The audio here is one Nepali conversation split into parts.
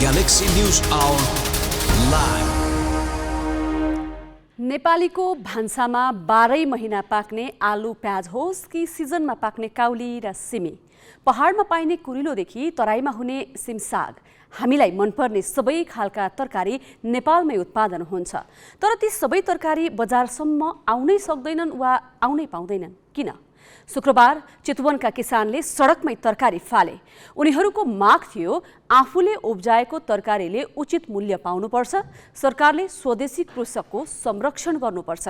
Galaxy News Hour live. नेपालीको भान्सामा 12 महिना पाक्ने आलु प्याज होस् कि सिजनमा पाक्ने काउली र सिमी, पहाडमा पाइने कुरिलोदेखि तराईमा हुने सिमसाग, हामीलाई मनपर्ने सबै खालका तरकारी नेपालमै उत्पादन हुन्छ। तर ती सबै तरकारी बजारसम्म आउनै सक्दैनन् वा आउनै पाउँदैनन्। किन? शुक्रबार चितवनका किसानले सडकमै तरकारी फाले। उनीहरूको माग थियो आफूले उब्जाएको तरकारीले उचित मूल्य पाउनुपर्छ, सरकारले स्वदेशी कृषकको संरक्षण गर्नुपर्छ।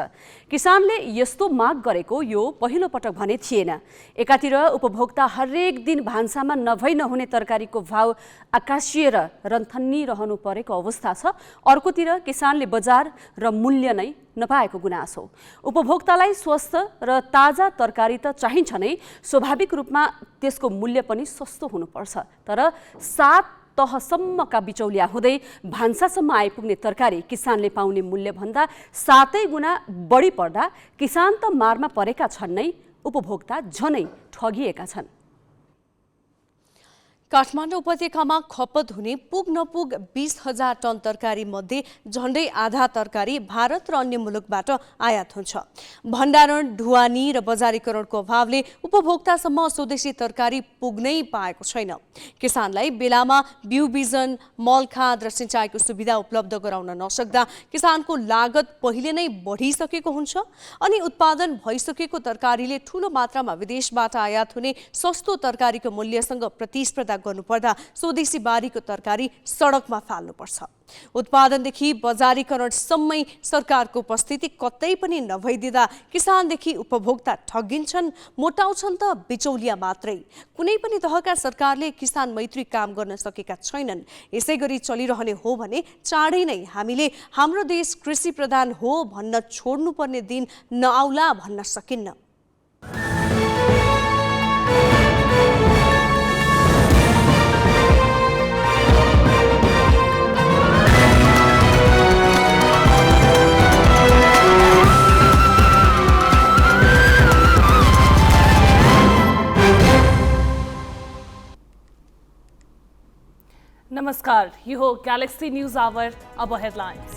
किसानले यस्तो माग गरेको यो पहिलो पटक भने थिएन। एकातिर उपभोक्ता हरेक दिन भान्सामा नभई नहुने तरकारीको भाव आकाशिएर रन्थन्नी रहनु परेको अवस्था छ, अर्कोतिर किसानले बजार र मूल्य नै नपाएको गुनासो। उपभोक्तालाई स्वस्थ र ताजा तरकारी त चाहिन्छ नै, स्वाभाविक रूपमा त्यसको मूल्य पनि सस्तो हुनुपर्छ। तर 7 तहसम्मका बिचौलिया हुँदै भान्सासम्म आइपुग्ने तरकारी किसानले पाउने मूल्यभन्दा 7 गुणा बढी पर्दा किसान त मारमा परेका छन् नै, उपभोक्ता झनै ठगिएका छन्। काठमाडौँ उपत्यकामा खपत हुने पुग नपुग 20,000 टन तरकारी मध्ये झण्डै आधा तरकारी भारत र अन्य मुलुकबाट आयात हुन्छ। भण्डारण, ढुवानी र बजारीकरणको अभावले उपभोक्तासम्म स्वदेशी तरकारी पुग्नै पाएको छैन। किसानलाई बेलामा बिउ बिजन, मल खाद र सिँचाइको सुविधा उपलब्ध गराउन नसक्दा किसानको लागत पहिले नै बढिसकेको हुन्छ अनि उत्पादन भइसकेको तरकारीले ठूलो मात्रामा विदेशबाट आयात हुने सस्तो तरकारीको मूल्यसँग प्रतिस्पर्धा गर्नुपर्दा स्वदेशी बारीको तरकारी सडकमा फाल्नुपर्छ। उत्पादनदेखि बजारीकरणसम्मै सरकारको उपस्थिति कतै पनि नभइदिँदा किसानदेखि उपभोक्ता ठगिन्छन्, मोटाउँछन् त बिचौलिया मात्रै। कुनै पनि तहका सरकारले किसान मैत्री काम गर्न सकेका छैनन्। यसै गरी चलिरहने हो भने चाँडै नै हामीले हाम्रो देश कृषि प्रधान हो भन्न छोड्नुपर्ने दिन नआउला भन्न सकिन्न। नमस्कार, यो हो गैलेक्सी न्यूज आवर। अब हेडलाइंस।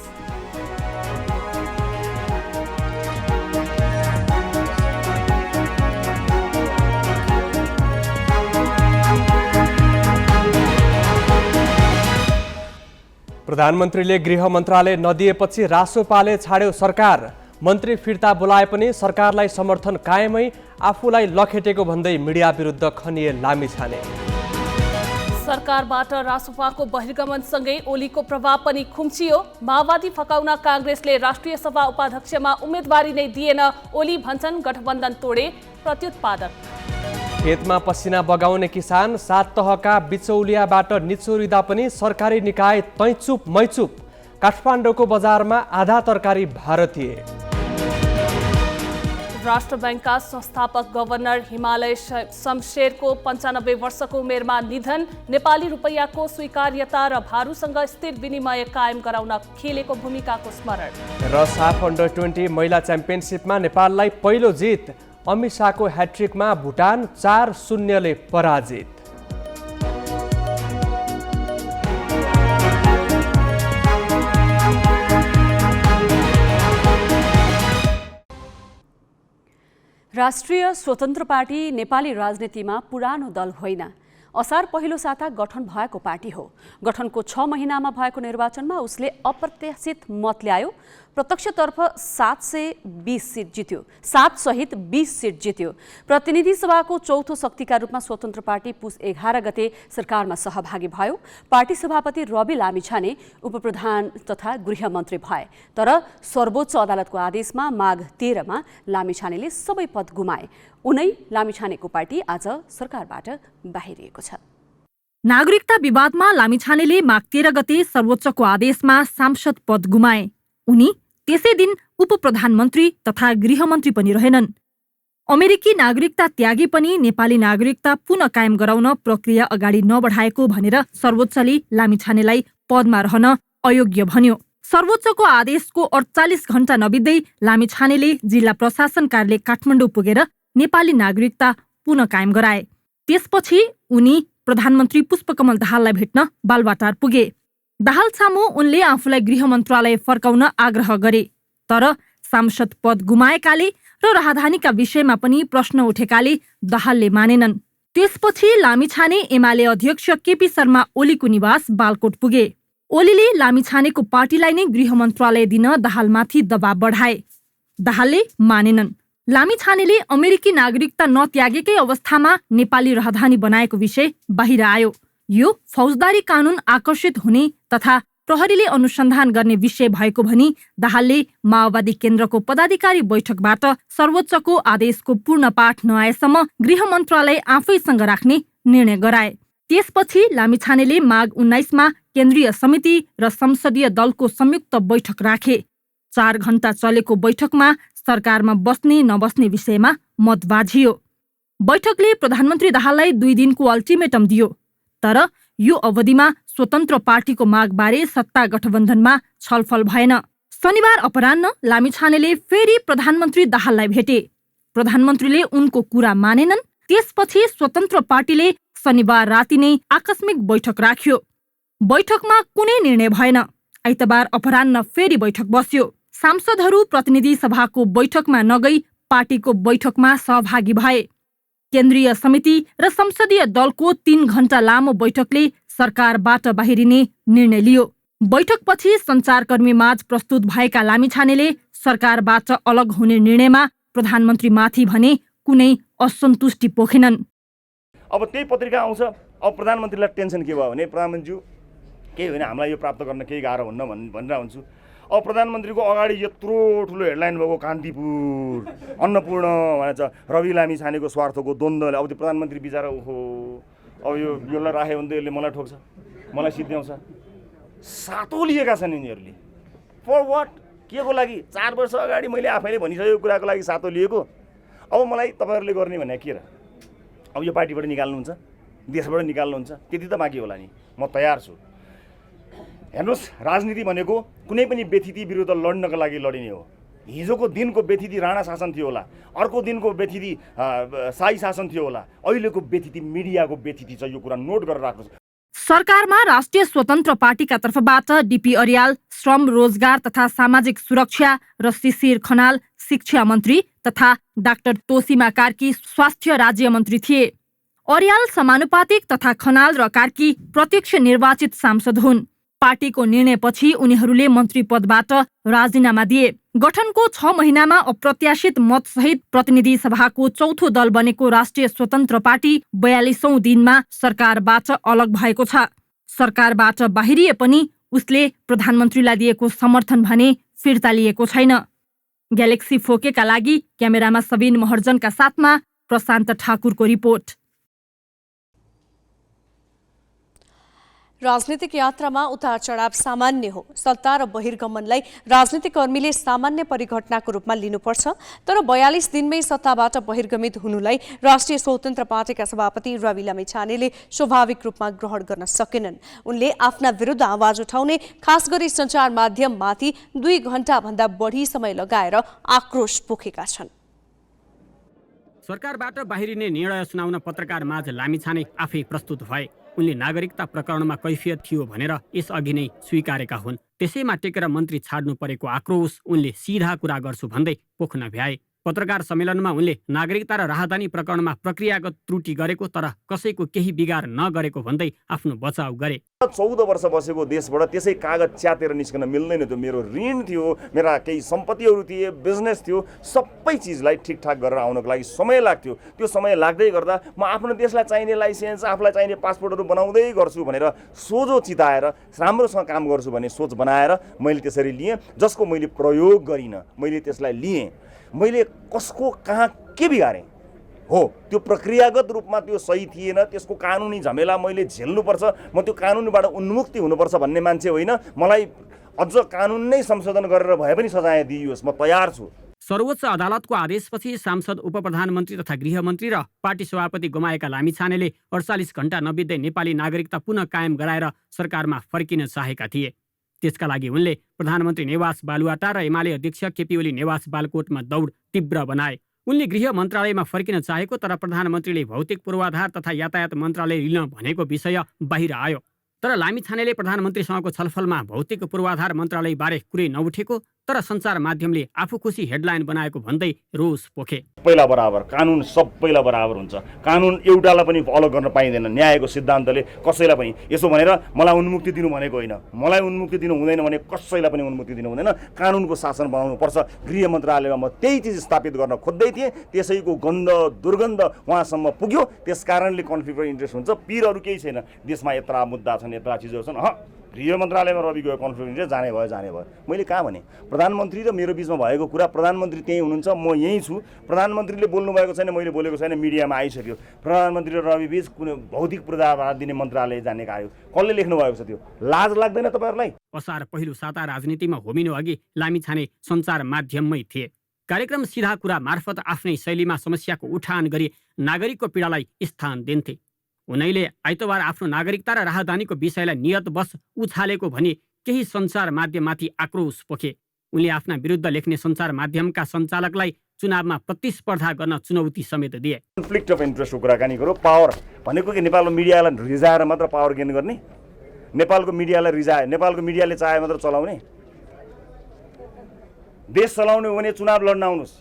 प्रधानमन्त्रीले गृह मन्त्रालय नदिएपछि रासोपाले छाड्यो सरकार। मन्त्री फिर्ता बोलाए पनि सरकारलाई समर्थन कायमै, आफूलाई लखेटेको भन्दै मिडिया विरुद्ध खनिए लामिछाने। सरकारबाट रासोपाको बहिर्गमनसँगै ओलीको प्रभाव पनि खुम्चियो। माओवादी फकाउन कांग्रेसले राष्ट्रिय सभा उपाध्यक्षमा उम्मेदवारी नै दिएन, ओली भन्छन् गठबन्धन तोडे प्रत्युत्पादक। खेतमा पसिना बगाउने किसान 7 तहका बिचौलियाबाट निचोरिँदा पनि सरकारी निकाय तैचुप मैचुप। काठमाडौँको बजारमा आधा तरकारी भारतीय। राष्ट्र बैंकका संस्थापक गभर्नर हिमालय शमशेरको 95 वर्षको उमेरमा निधन। नेपाली रुपैयाँको स्वीकार्यता र भारूसँग स्थिर विनिमय कायम गराउन खेलेको भूमिकाको स्मरण। र साफ अन्डर 20 महिला च्याम्पियनसिपमा नेपाललाई पहिलो जित। अमिशाको ह्याट्रिकमा भुटान 4-0 पराजित। राष्ट्रिय स्वतन्त्र पार्टी नेपाली राजनीतिमा पुरानो दल होइन। असार पहिलो साता गठन भएको पार्टी हो। गठनको 6 महिनामा भएको निर्वाचनमा उसले अप्रत्याशित मत ल्यायो। प्रत्यक्षतर्फ 720 सिट जित्यो, 7 सहित 20 सिट जित्यो। प्रतिनिधि सभाको चौथो शक्तिका रूपमा स्वतन्त्र पार्टी पुस 11 गते सरकारमा सहभागी भयो। पार्टी सभापति रवि लामिछाने उपप्रधान तथा गृहमन्त्री भए। तर सर्वोच्च अदालतको आदेशमा माघ 13 मा लामिछानेले सबै पद गुमाए। उनै लामिछानेको पार्टी आज सरकारबाट बाहिरिएको छ। नागरिकता विवादमा लामिछानेले माघ 13 गते सर्वोच्चको आदेशमा सांसद पद गुमाए। उनी त्यसै दिन उपप्रधानमन्त्री तथा गृहमन्त्री पनि रहेनन्। अमेरिकी नागरिकता त्यागे पनि नेपाली नागरिकता पुनः कायम गराउन प्रक्रिया अगाडि नबढाएको भनेर सर्वोच्चले लामिछानेलाई पदमा रहन अयोग्य भन्यो। सर्वोच्चको आदेशको 48 घण्टा नबित्दै लामिछानेले जिल्ला प्रशासन कार्यालय काठमाडौँ पुगेर नेपाली नागरिकता पुनः कायम गराए। त्यसपछि उनी प्रधानमन्त्री पुष्पकमल दाहाललाई भेट्न बालुवाटार पुगे। दाहाल सामु उनले आफूलाई गृह मन्त्रालय फर्काउन आग्रह गरे, तर सांसद पद गुमाएकाले र राहदानीका विषयमा पनि प्रश्न उठेकाले दाहालले मानेनन्। त्यसपछि लामिछाने एमाले अध्यक्ष केपी शर्मा ओलीको निवास बालकोट पुगे। ओलीले लामिछानेको पार्टीलाई नै गृह मन्त्रालय दिन दाहालमाथि दबाव बढाए। दाहालले मानेनन्। लामिछानेले अमेरिकी नागरिकता नत्यागेकै अवस्थामा नेपाली राहदानी बनाएको विषय बाहिर आयो। यो फौजदारी कानून आकर्षित हुने तथा प्रहरीले अनुसन्धान गर्ने विषय भएको भनी दाहालले माओवादी केन्द्रको पदाधिकारी बैठकबाट सर्वोच्चको आदेशको पूर्ण पाठ नआएसम्म गृह मन्त्रालय आफैसँग राख्ने निर्णय गराए। त्यसपछि लामिछानेले माघ 19मा केन्द्रीय समिति र संसदीय दलको संयुक्त बैठक राखे। 4 घण्टा चलेको बैठकमा सरकारमा बस्ने नबस्ने विषयमा मत बाझियो। बैठकले प्रधानमन्त्री दाहाललाई 2 दिनको अल्टिमेटम दियो, तर यो अवधिमा स्वतन्त्र पार्टीको मागबारे सत्ता गठबन्धनमा छलफल भएन। शनिबार अपराह्न लामिछानेले फेरि प्रधानमन्त्री दाहाललाई भेटे। प्रधानमन्त्रीले उनको कुरा मानेनन्। त्यसपछि स्वतन्त्र पार्टीले शनिबार राति नै आकस्मिक बैठक राख्यो। बैठकमा कुनै निर्णय भएन। आइतबार अपराह्न फेरि बैठक बस्यो। सांसदहरू प्रतिनिधि सभाको बैठकमा नगई पार्टीको बैठकमा सहभागी भए। केन्द्रीय समिति र संसदीय दलको 3 घण्टा लामो बैठकले सरकारबाट बाहिरिने निर्णय लियो। बैठकपछि सञ्चारकर्मीमाझ प्रस्तुत भएका लामिछानेले सरकारबाट अलग हुने निर्णयमा प्रधानमन्त्रीमाथि भने कुनै असन्तुष्टि पोखेनन्। अब त्यही पत्रिका आउँछ। अब प्रधानमन्त्रीलाई टेन्सन के भयो भने प्रधानमन्त्रीज्यू केही होइन, हामीलाई यो प्राप्त गर्न केही गाह्रो हुन्न भनेर हुन्छु। अब प्रधानमन्त्रीको अगाडि यत्रो ठुलो हेडलाइन भएको कान्तिपुर अन्नपूर्ण भन्छ रवि लामिछानेको स्वार्थको द्वन्द्वले अब त्यो प्रधानमन्त्री बिचरा ओहो अब यसलाई राख्यो भने त यसले मलाई ठोक्छ, मलाई सिद्ध्याउँछ। सातो लिएका छन् यिनीहरूले। For what? के को लागि? 4 वर्ष अगाडि मैले आफैले भनिसकेको कुराको लागि सातो लिएको। अब मलाई तपाईँहरूले गर्ने भने के र? अब यो पार्टीबाट निकाल्नुहुन्छ, देशबाट निकाल्नुहुन्छ, त्यति त बाँकी होला नि। म तयार छु। हेर्नुहोस्, राजनीति भनेको कुनै पनि व्यथिति विरुद्ध लड्नको लागि लडिने हो। हिजोको दिनको व्यथिति राणा शासन थियो होला, अर्को दिनको व्यथिति शाही शासन थियो होला, अहिलेको व्यथिति मिडियाको व्यथिति छ। यो कुरा नोट गरेर राख्नुहोस्। सरकारमा राष्ट्रिय स्वतन्त्र पार्टीका तर्फबाट डीपी अर्याल श्रम रोजगार तथा सामाजिक सुरक्षा र शिशिर खनाल शिक्षा मन्त्री तथा डाक्टर तोसीमा कार्की स्वास्थ्य राज्य मन्त्री थिए। अर्याल समानुपातिक तथा खनाल र कार्की प्रत्यक्ष निर्वाचित सांसद हुन्। पार्टीको निर्णयपछि उनीहरूले मन्त्री पदबाट राजीनामा दिए। गठनको 6 महिनामा अप्रत्याशित मतसहित प्रतिनिधि सभाको चौथो दल बनेको राष्ट्रिय स्वतन्त्र पार्टी 42औं दिनमा सरकारबाट अलग भएको छ। सरकारबाट बाहिरिए पनि उसले प्रधानमन्त्रीलाई दिएको समर्थन भने फिर्ता लिएको छैन। ग्यालेक्सी फोकेका लागि क्यामेरामा सबिन महर्जनका साथमा प्रशान्त ठाकुरको रिपोर्ट। राजनीतिक यात्रामा उतार चढाव सामान्य हो। सत्ता र बहिर्गमनलाई राजनीतिक कर्मीले सामान्य परिघटनाको रूपमा लिनुपर्छ। तर 42 दिनमै सत्ताबाट बहिर्गमित हुनुलाई राष्ट्रिय स्वतन्त्र पार्टीका सभापति रवि लामिछानेले स्वाभाविक रूपमा ग्रहण गर्न सकेनन्। उनले आफ्ना विरुद्ध आवाज उठाउने खास गरी सञ्चार माध्यममाथि 2 घण्टाभन्दा बढी समय लगाएर आक्रोश पोखेका छन्। सरकारबाट बाहिरिने निर्णय सुनाउन पत्रकार माझ लामिछाने आफै प्रस्तुत भए। उनले नागरिकता प्रकरणमा कैफियत थियो भनेर यसअघि नै स्वीकारेका हुन्। त्यसैमा टेकेर मन्त्री छाड्नु परेको आक्रोश उनले सिधा कुरा गर्छु भन्दै पोख्न भ्याए। पत्रकार सम्मेलनमा उनले नागरिकता र राहदानी प्रकरणमा प्रक्रियागत त्रुटि गरेको तर कसैको केही बिगार नगरेको भन्दै आफ्नो बचाउ गरे। 14 वर्ष बसेको देशबाट त्यसै कागज च्यातेर निस्कन मिल्दैन थियो। मेरो ऋण थियो, मेरा केही सम्पत्तिहरू थिए, बिजनेस थियो, सबै चिजलाई ठिकठाक गरेर आउनको लागि समय लाग्थ्यो। त्यो समय लाग्दै गर्दा म आफ्नो देशलाई चाहिने लाइसेन्स, आफूलाई चाहिने पासपोर्टहरू बनाउँदै गर्छु भनेर सोझो चिताएर राम्रोसँग काम गर्छु भन्ने सोच बनाएर मैले त्यसरी लिएँ, जसको मैले प्रयोग गरिनँ। मैले त्यसलाई लिएँ। मैले कसको कहाँ के बिगारेँ हो, त्यो प्रक्रियागत रूपमा त्यो सही थिएन। त्यसको कानुनी झमेला मैले झेल्नुपर्छ। म त्यो कानुनबाट उन्मुक्ति हुनुपर्छ भन्ने मान्छे होइन। मलाई अझ कानुन नै संशोधन गरेर भए पनि सजाय दिइयोस्, म तयार छु। सर्वोच्च अदालतको आदेशपछि सांसद, उपप्रधानमन्त्री तथा गृहमन्त्री र पार्टी सभापति गुमाएका लामिछानेले 48 घण्टा नबित्दै नेपाली नागरिकता पुनः कायम गराएर सरकारमा फर्किन चाहेका थिए। त्यसका लागि उनले प्रधानमन्त्री निवास बालुवाटा र एमाले अध्यक्ष केपी ओली निवास बालकोटमा दौड तीव्र बनाए। उनले गृह मन्त्रालयमा फर्किन चाहेको तर प्रधानमन्त्रीले भौतिक पूर्वाधार तथा यातायात मन्त्रालय लिन भनेको विषय बाहिर आयो। तर लामिछानेले प्रधानमन्त्रीसँगको छलफलमा भौतिक पूर्वाधार मन्त्रालयबारे कुरै नउठेको तर सञ्चार माध्यमले आफू खुसी हेडलाइन बनाएको भन्दै रोष पोखे। पहिला बराबर कानुन सबैलाई बराबर हुन्छ, कानुन एउटालाई पनि अलग गर्न पाइँदैन। न्यायको सिद्धान्तले कसैलाई पनि यसो भनेर मलाई उन्मुक्ति दिनु भनेको होइन, मलाई उन्मुक्ति दिनु हुँदैन भने कसैलाई पनि उन्मुक्ति दिनु हुँदैन। कानुनको शासन बनाउनु पर्छ। गृह मन्त्रालयमा म त्यही चिज स्थापित गर्न खोज्दै थिएँ, त्यसैको गन्ध दुर्गन्ध उहाँसम्म पुग्यो। त्यस कारणले कन्फ्लिक्ट अफ इन्ट्रेस्ट हुन्छ। पिरहरू केही छैन, देशमा यत्रा मुद्दा छन्, यत्रा चिजहरू छन्। गृह मन्त्रालयमा रवि गयो कन्फ्लिक्ट इन्ट्रेस्ट, जाने भयो। मैले कहाँ भने प्रधानमन्त्री र मेरो बिचमा भएको कुरा, प्रधानमन्त्री त्यहीँ हुनुहुन्छ, म यहीँ छु। प्रधानमन्त्रीले बोल्नु भएको छैन, मैले बोलेको छैन, मिडियामा आइसक्यो। प्रधानमन्त्री र रवि बिच कुनै भौतिक पूर्वाधार दिने मन्त्रालय जाने आयो, कसले लेख्नु भएको छ? त्यो लाज लाग्दैन तपाईँहरूलाई? असार पहिलो साता राजनीतिमा होमिनु अघि लामिछाने सञ्चार माध्यममै थिए। कार्यक्रम सिधा कुरा मार्फत आफ्नै शैलीमा समस्याको उठान गरी नागरिकको पीडालाई स्थान दिन्थे। उनैले आइतबार आफ्नो नागरिकता र राहदानीको विषयलाई नियतवश उछालेको भनी केही सञ्चार माध्यममाथि आक्रोश पोखे। उनले आफ्ना विरुद्ध लेख्ने सञ्चार माध्यमका सञ्चालकलाई चुनावमा प्रतिस्पर्धा गर्न चुनौती समेत दिए। कन्फ्लिक्ट अफ इन्ट्रेस्टको कुराकानी गरौँ। पावर भनेको कि नेपालको मिडियालाई रिजाएर मात्र पावर गेन गर्ने, नेपालको मिडियालाई रिजाए, नेपालको मिडियाले चाहे मात्र चलाउने। देश चलाउने हो भने चुनाव लड्न आउनुहोस्,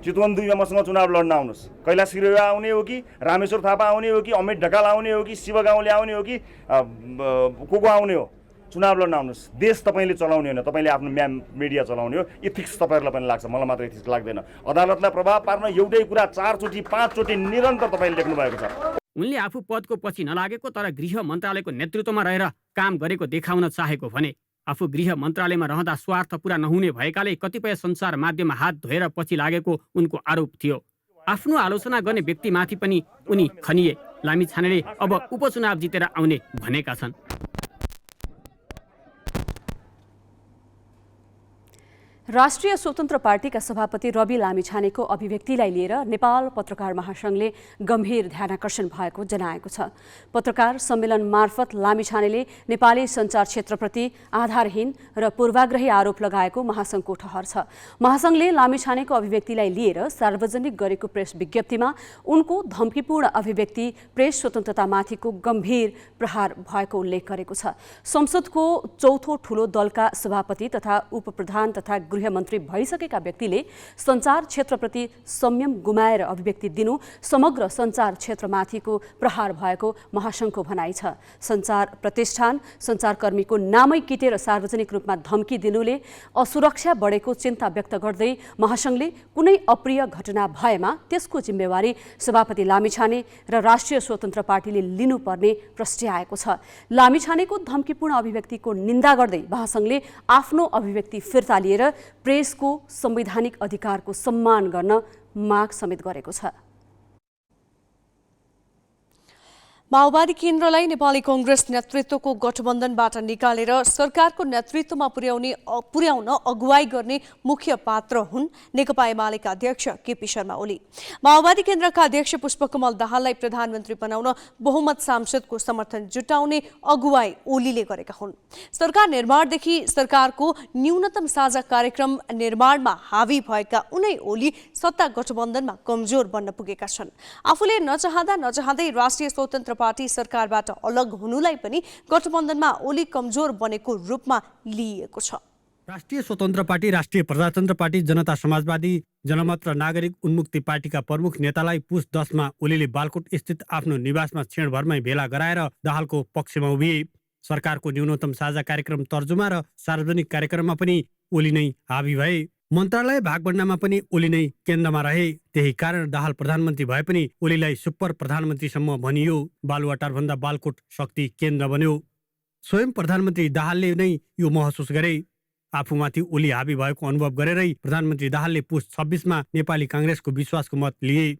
चितवन 2 मसँग चुनाव लड्न आउनुहोस्। कैलाश सिरेवा आउने हो कि रामेश्वर थापा आउने हो कि अमित ढकाल आउने हो कि शिव गाउँले आउने हो कि को आउने हो, चुनाव लड्न आउनुहोस्। देश तपाईँले चलाउने होइन, तपाईँले आफ्नो मिडिया चलाउने हो। इथिक्स तपाईँहरूलाई पनि लाग्छ, मलाई मात्र इथिक्स लाग्दैन। अदालतलाई प्रभाव पार्न एउटै कुरा 4 चोटि 5 चोटि निरन्तर तपाईँले लेख्नु भएको छ। उनले आफू पदको पछि नलागेको तर गृह मन्त्रालयको नेतृत्वमा रहेर काम गरेको देखाउन चाहेको भने। आफू गृह मन्त्रालयमा रहँदा स्वार्थ पूरा नहुने भएकाले कतिपय सञ्चार माध्यममा हात धोएर पछि लागेको उनको आरोप थियो। आफ्नो आलोचना गर्ने व्यक्तिमाथि पनि उनी खनिए। लामिछानेले अब उपचुनाव जितेर आउने भनेका छन्। राष्ट्रिय स्वतन्त्र पार्टीका सभापति रवि लामिछानेको अभिव्यक्तिलाई लिएर नेपाल पत्रकार महासंघले गम्भीर ध्यानाकर्षण भएको जनाएको छ। पत्रकार सम्मेलन मार्फत लामिछानेले नेपाली सञ्चार क्षेत्रप्रति आधारहीन र पूर्वाग्रही आरोप लगाएको महासंघको ठहर छ। महासंघले लामिछानेको अभिव्यक्तिलाई लिएर सार्वजनिक गरेको प्रेस विज्ञप्तिमा उनको धम्कीपूर्ण अभिव्यक्ति प्रेस स्वतन्त्रतामाथिको गम्भीर प्रहार भएको उल्लेख गरेको छ। संसदको चौथो ठूलो दलका सभापति तथा उपप्रधान तथा गृहमन्त्री भइसकेका व्यक्तिले सञ्चार क्षेत्रप्रति संयम गुमाएर अभिव्यक्ति दिनु समग्र सञ्चार क्षेत्रमाथिको प्रहार भएको महासंघको भनाइ छ। सञ्चार प्रतिष्ठान सञ्चारकर्मीको नामै किटेर सार्वजनिक रूपमा धम्की दिनुले असुरक्षा बढेको चिन्ता व्यक्त गर्दै महासंघले कुनै अप्रिय घटना भएमा त्यसको जिम्मेवारी सभापति लामिछाने र राष्ट्रिय स्वतन्त्र पार्टीले लिनुपर्ने प्रस्ट्याएको छ। लामिछानेको धम्कीपूर्ण अभिव्यक्तिको निन्दा गर्दै महासंघले आफ्नो अभिव्यक्ति फिर्ता लिएर प्रेसको संवैधानिक अधिकारको सम्मान गर्न माग समेत गरेको छ। माओवादी केन्द्रलाई नेपाली कांग्रेस नेतृत्वको गठबन्धनबाट निकालेर सरकारको नेतृत्वमा पुर्याउन अगुवाई गर्ने मुख्य पात्र हुन् नेकपा एमालेका अध्यक्ष केपी शर्मा ओली। माओवादी केन्द्रका अध्यक्ष पुष्पकमल दाहाललाई प्रधानमन्त्री बनाउन बहुमत सांसदको समर्थन जुटाउने अगुवाई ओलीले गरेका हुन्। सरकार निर्माणदेखि सरकारको न्यूनतम साझा कार्यक्रम निर्माणमा हावी भएका उनै ओली सत्ता गठबन्धनमा कमजोर बन्न पुगेका छन्। आफूले नचाहँदै राष्ट्रिय स्वतन्त्र पार्टी सरकारबाट अलग हुनुलाई पनि गठबन्धनमा ओली कमजोर बनेको रूपमा लिइएको छ। राष्ट्रिय स्वतन्त्र पार्टी, राष्ट्रिय प्रजातन्त्र पार्टी, जनता समाजवादी, जनमत र नागरिक उन्मुक्ति पार्टीका प्रमुख नेतालाई पुस 10 मा ओलीले बालकोट स्थित आफ्नो निवासमा क्षणभरमै भेला गराएर दाहालको पक्षमा उभिए। सरकारको न्यूनतम साझा कार्यक्रम तर्जुमा र सार्वजनिक कार्यक्रममा पनि ओली नै हावी भए। मन्त्रालय भागबण्डामा पनि ओली नै केन्द्रमा रहे। त्यही कारण दाहाल प्रधानमन्त्री भए पनि ओलीलाई सुपर प्रधानमन्त्रीसम्म भनियो। बालुवाटारभन्दा बालकोट शक्ति केन्द्र बन्यो। स्वयं प्रधानमन्त्री दाहालले नै यो महसुस गरे। आफूमाथि ओली हावी भएको अनुभव गरेरै प्रधानमन्त्री दाहालले पुस 26 मा नेपाली कांग्रेसको विश्वासको मत लिए।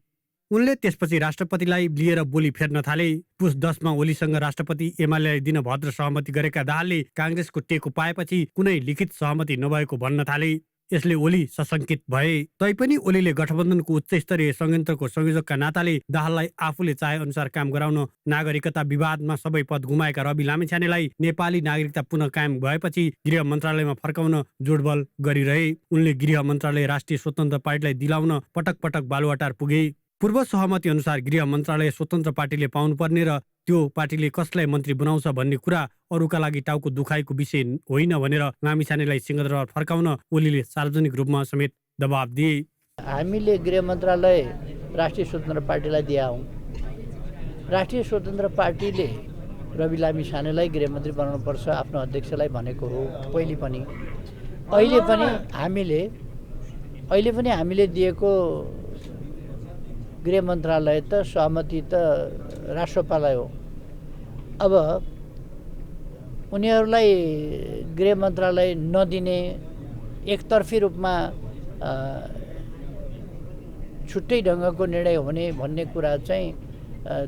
उनले त्यसपछि राष्ट्रपतिलाई लिएर बोली फेर्न थाले। पुस 10 मा ओलीसँग राष्ट्रपति एमालेलाई दिन भद्र सहमति गरेका दाहालले कांग्रेसको टेको पाएपछि कुनै लिखित सहमति नभएको भन्न थाले। यसले ओली सशंकित भए। तैपनि ओलीले गठबन्धनको उच्च स्तरीय संयन्त्रको संयोजकका नाताले दाहाललाई आफूले चाहे अनुसार काम गराउन, नागरिकता विवादमा सबै पद गुमाएका रवि लामिछानेलाई नेपाली नागरिकता पुनः कायम भएपछि गृह मन्त्रालयमा फर्काउन जोडबल गरिरहे। उनले गृह मन्त्रालय राष्ट्रिय स्वतन्त्र पार्टीलाई दिलाउन पटक पटक बालुवाटार पुगे। पूर्व सहमति अनुसार गृह मन्त्रालय स्वतन्त्र पार्टीले पाउनुपर्ने र त्यो पार्टीले कसलाई मन्त्री बनाउँछ भन्ने कुरा अरूका लागि टाउको दुखाइको विषय होइन भनेर लामिछानेलाई सिंहदरबार फर्काउन ओलीले सार्वजनिक रूपमा समेत दबाब दिए। हामीले गृह मन्त्रालय राष्ट्रिय स्वतन्त्र पार्टीलाई दिया हौँ। राष्ट्रिय स्वतन्त्र पार्टीले रवि लामिछानेलाई गृहमन्त्री बनाउनुपर्छ आफ्नो अध्यक्षलाई भनेको हो पहिले पनि। अहिले पनि हामीले दिएको गृह मन्त्रालय त सहमति त राष्ट्रपालाई हो। अब उनीहरूलाई गृह मन्त्रालय नदिने एकतर्फी रूपमा छुट्टै ढङ्गको निर्णय हुने भन्ने कुरा चाहिँ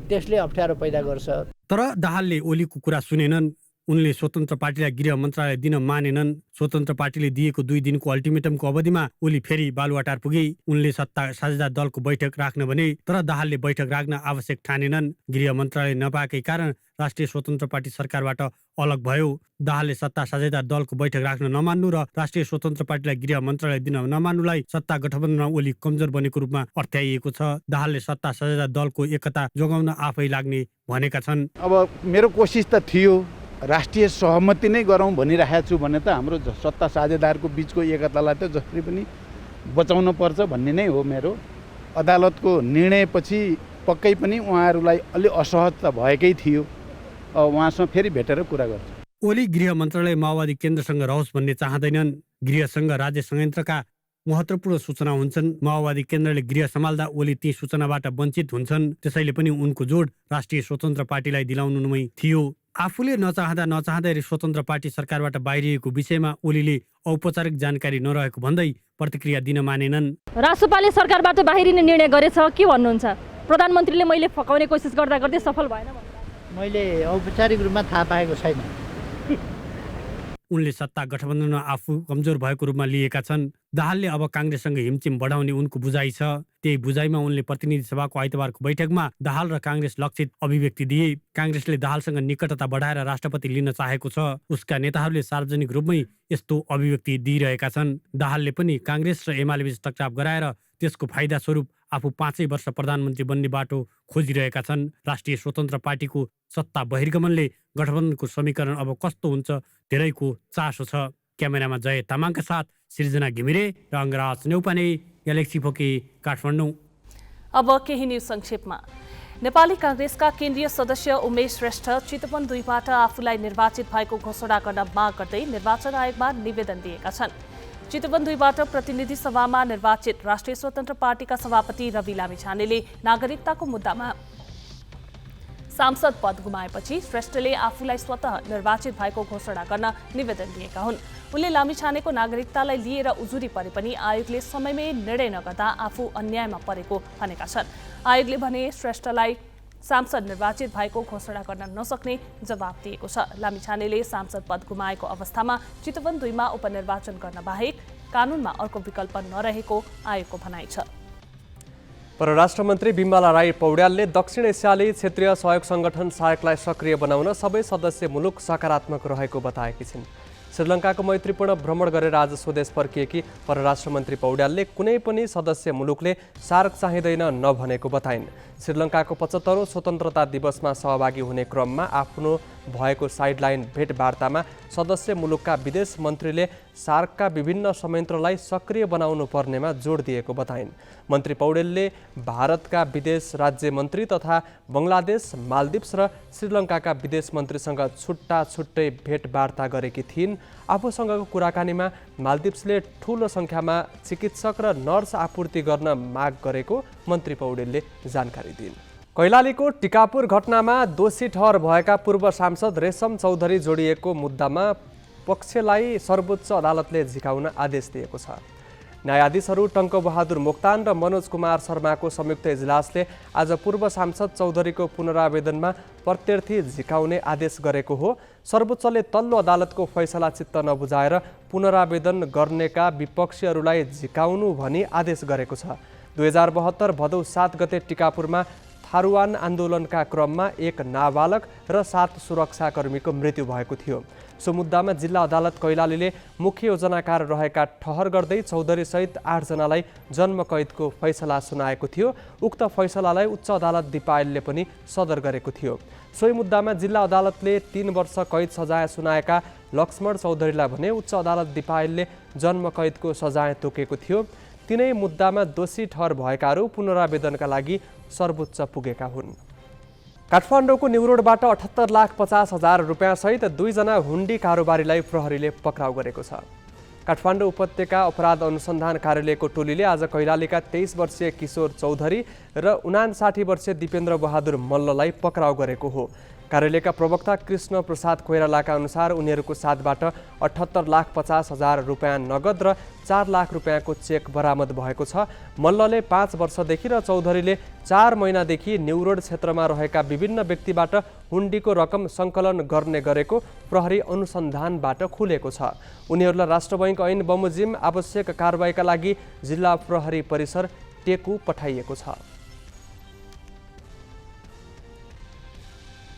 त्यसले अप्ठ्यारो पैदा गर्छ। तर दाहालले ओलीको कुरा सुनेनन्। उनले स्वतन्त्र पार्टीलाई गृह मन्त्रालय दिन मानेनन्। स्वतन्त्र पार्टीले दिएको 2 दिनको अल्टिमेटमको अवधिमा ओली फेरि बालुवाटार पुगे। उनले सत्ता साझेदार दलको बैठक राख्न भने, तर दाहालले बैठक राख्न आवश्यक ठानेनन्। गृह मन्त्रालय नपाएकै कारण राष्ट्रिय स्वतन्त्र पार्टी सरकारबाट अलग भयो। दाहालले सत्ता साझेदार दलको बैठक राख्न नमान्नु र राष्ट्रिय स्वतन्त्र पार्टीलाई गृह मन्त्रालय दिन नमान्नुलाई सत्ता गठबन्धनमा ओली कमजोर बनेको रूपमा अर्थ्याइएको छ। दाहालले सत्ता साझेदार दलको एकता जोगाउन आफै लाग्ने भनेका छन्। अब मेरो कोसिस त थियो राष्ट्रिय सहमति नै गरौँ भनिरहेको छु भने त हाम्रो सत्ता साझेदारको बिचको एकतालाई त जसरी पनि बचाउन पर्छ भन्ने नै हो मेरो। अदालतको निर्णयपछि पक्कै पनि उहाँहरूलाई अलि असहज त भएकै थियो। उहाँसँग फेरि भेटेर कुरा गर्छु। ओली गृह मन्त्रालय माओवादी केन्द्रसँग रहोस् भन्ने चाहँदैनन्। गृहसँग राज्य संयन्त्रका महत्त्वपूर्ण सूचना हुन्छन्। माओवादी केन्द्रले गृह सम्हाल्दा ओली ती सूचनाबाट वञ्चित हुन्छन्। त्यसैले पनि उनको जोड राष्ट्रिय स्वतन्त्र पार्टीलाई दिलाउनुमै थियो। आफूले नचाहँदै स्वतन्त्र पार्टी सरकारबाट बाहिरिएको विषयमा ओलीले औपचारिक जानकारी नरहेको भन्दै प्रतिक्रिया दिन मानेनन्। रासोपाले सरकारबाट बाहिरिने निर्णय गरेछ के भन्नुहुन्छ? प्रधानमन्त्रीले मैले फकाउने कोसिस गर्दा गर्दै सफल भएन भन्नु। मैले औपचारिक रूपमा थाहा पाएको छैन। उनले सत्ता गठबन्धनमा आफू कमजोर भएको रूपमा लिएका छन्। दाहालले अब काङ्ग्रेससँग हिमचिम बढाउने उनको बुझाइ छ। त्यही बुझाइमा उनले प्रतिनिधि सभाको आइतबारको बैठकमा दाहाल र काङ्ग्रेस लक्षित अभिव्यक्ति दिए। काङ्ग्रेसले दाहालसँग निकटता बढाएर राष्ट्रपति लिन चाहेको छ। उसका नेताहरूले सार्वजनिक रूपमै यस्तो अभिव्यक्ति दिइरहेका छन्। दाहालले पनि काङ्ग्रेस र एमालेबीच टकराव गराएर त्यसको फाइदा स्वरूप आफू 5 वर्ष प्रधानमन्त्री बन्ने बाटो खोजिरहेका छन्। राष्ट्रिय स्वतन्त्र पार्टीको सत्ता बहिर्गमनले गठबन्धनको समीकरण अब कस्तो हुन्छ धेरैको चासो छ। क्यामेरामा जय तामाङका साथ सृजना घिमिरे र अङ्गराज न्यौपाने, ग्यालेक्सी फोके, काठमाडौँ। अब केही न्युज संक्षेपमा। नेपाली काङ्ग्रेसका केन्द्रीय सदस्य उमेश श्रेष्ठ चितवन 2बाट आफूलाई निर्वाचित भएको घोषणा गर्न माग गर्दै निर्वाचन आयोगमा निवेदन दिएका छन्। चितवन 2बाट प्रतिनिधि सभामा निर्वाचित राष्ट्रिय स्वतन्त्र पार्टीका सभापति रवि लामिछानेले नागरिकताको मुद्दामा सांसद पद गुमाएपछि श्रेष्ठले आफूलाई स्वतः निर्वाचित भएको घोषणा गर्न निवेदन दिएका हुन्। उनले लामिछानेको नागरिकतालाई लिएर उजुरी परे पनि आयोगले समयमै निर्णय नगर्दा आफू अन्यायमा परेको भनेका छन्। आयोगले भने श्रेष्ठलाई सांसद निर्वाचित भएको घोषणा गर्न नसक्ने जवाब दिएको छ। लामिछानेले सांसद पद गुमाएको अवस्थामा चितवन 2मा उपनिर्वाचन गर्न बाहेक कानूनमा अर्को विकल्प नरहेको आयोगको भनाइ छ। परराष्ट्र मन्त्री बिमला राई पौड्यालले दक्षिण एसियाली क्षेत्रीय सहयोग सङ्गठन सार्कलाई सक्रिय बनाउन सबै सदस्य मुलुक सकारात्मक रहेको बताएकी छिन्। श्रीलङ्काको मैत्रीपूर्ण भ्रमण गरेर आज स्वदेश फर्किएकी परराष्ट्र मन्त्री पौड्यालले कुनै पनि सदस्य मुलुकले सार्क चाहिँदैन नभनेको बताइन्। श्रीलङ्काको 75औं स्वतन्त्रता दिवसमा सहभागी हुने क्रममा आफ्नो भएको साइडलाइन भेटवार्तामा सदस्य मुलुकका विदेश मन्त्रीले सार्कका विभिन्न संयन्त्रलाई सक्रिय बनाउनु पर्नेमा जोड दिएको बताइन्। मन्त्री पौडेलले भारतका विदेश राज्य मन्त्री तथा बङ्गलादेश, मालदिप्स र श्रीलङ्काका विदेश मन्त्रीसँग छुट्टै भेटवार्ता गरेकी थिइन्। आफूसँगको कुराकानीमा मालदिप्सले ठूलो सङ्ख्यामा चिकित्सक र नर्स आपूर्ति गर्न माग गरेको मन्त्री पौडेलले जानकारी दिइन्। कैलालीको टिकापुर घटनामा दोषी ठहर भएका पूर्व सांसद रेशम चौधरी जोडिएको मुद्दामा पक्षलाई सर्वोच्च अदालतले झिकाउन आदेश दिएको छ। न्यायाधीशहरू टङ्कबहादुर मोक्तान र मनोज कुमार शर्माको संयुक्त इजलासले आज पूर्व सांसद चौधरीको पुनरावेदनमा प्रत्यर्थी झिकाउने आदेश गरेको हो। सर्वोच्चले तल्लो अदालतको फैसला चित्त नबुझाएर पुनरावेदन गर्नेका विपक्षीहरूलाई झिकाउनु भनी आदेश गरेको छ। 2072 भदौ 7 गते टिकापुरमा थारुवान आन्दोलनका क्रममा एक नाबालक र 7 सुरक्षाकर्मीको मृत्यु भएको थियो। सो मुद्दामा जिल्ला अदालत कैलालीले मुख्य योजनाकार रहेका ठहर गर्दै चौधरीसहित 8 जनालाई जन्म कैदको फैसला सुनाएको थियो। उक्त फैसलालाई उच्च अदालत दिपायलले पनि सदर गरेको थियो। सोही मुद्दामा जिल्ला अदालतले 3 वर्ष कैद सजाय सुनाएका लक्ष्मण चौधरीलाई भने उच्च अदालत दिपायलले जन्म कैदको सजाय तोकेको थियो। तिनै मुद्दामा दोषी ठहर भएकाहरू पुनरावेदनका लागि सर्वोच्च पुगेका हुन्। काठमाडौँको न्युरोडबाट 78,50,000 रुपियाँसहित 2 जना हुन्डी कारोबारीलाई प्रहरीले पक्राउ गरेको छ। काठमाडौँ उपत्यका अपराध अनुसन्धान कार्यालयको टोलीले आज कैलालीका 23 वर्षीय किशोर चौधरी र 59 वर्षीय दिपेन्द्र बहादुर मल्ललाई पक्राउ गरेको हो। कार्यालयका प्रवक्ता कृष्ण प्रसाद कोइरालाका अनुसार उनीहरूको साथबाट 78,50,000 रुपियाँ नगद र 4 लाख रुपियाँको चेक बरामद भएको छ। मल्लले 5 वर्षदेखि र चौधरीले 4 महिनादेखि न्युरोड क्षेत्रमा रहेका विभिन्न व्यक्तिबाट हुन्डीको रकम सङ्कलन गर्ने गरेको प्रहरी अनुसन्धानबाट खुलेको छ। उनीहरूलाई राष्ट्र बैङ्क ऐन बमोजिम आवश्यक कारबाहीका लागि जिल्ला प्रहरी परिसर टेकु पठाइएको छ।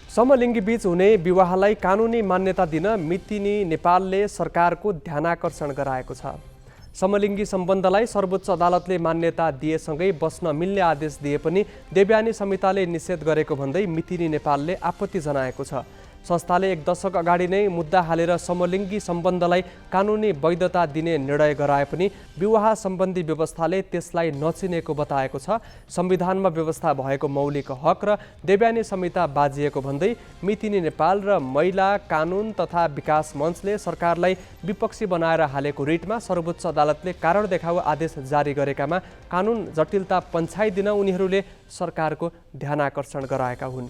समलिङ्गी बीच हुने विवाहलाई कानुनी मान्यता दिन मितिनी नेपालले सरकारको ध्यानाकर्षण गराएको छ। समलिङ्गी सम्बन्धलाई सर्वोच्च अदालतले मान्यता दिएसँगै बस्न मिल्ने आदेश दिए पनि देव्यानी संहिताले निषेध गरेको भन्दै मितिनी नेपालले आपत्ति जनाएको छ। संस्थाले 1 दशक अगाडि नै मुद्दा हालेर समलिङ्गी सम्बन्धलाई कानुनी वैधता दिने निर्णय गराए पनि विवाह सम्बन्धी व्यवस्थाले त्यसलाई नचिनेको बताएको छ। संविधानमा व्यवस्था भएको मौलिक हक र देव्यानी संहिता बाजिएको भन्दै मितिनी नेपाल र महिला कानुन तथा विकास मञ्चले सरकारलाई विपक्षी बनाएर हालेको रिटमा सर्वोच्च अदालतले कारण देखाउ आदेश जारी गरेकामा कानुन जटिलता पन्छाइदिन उनीहरूले सरकारको ध्यानाकर्षण गराएका हुन्।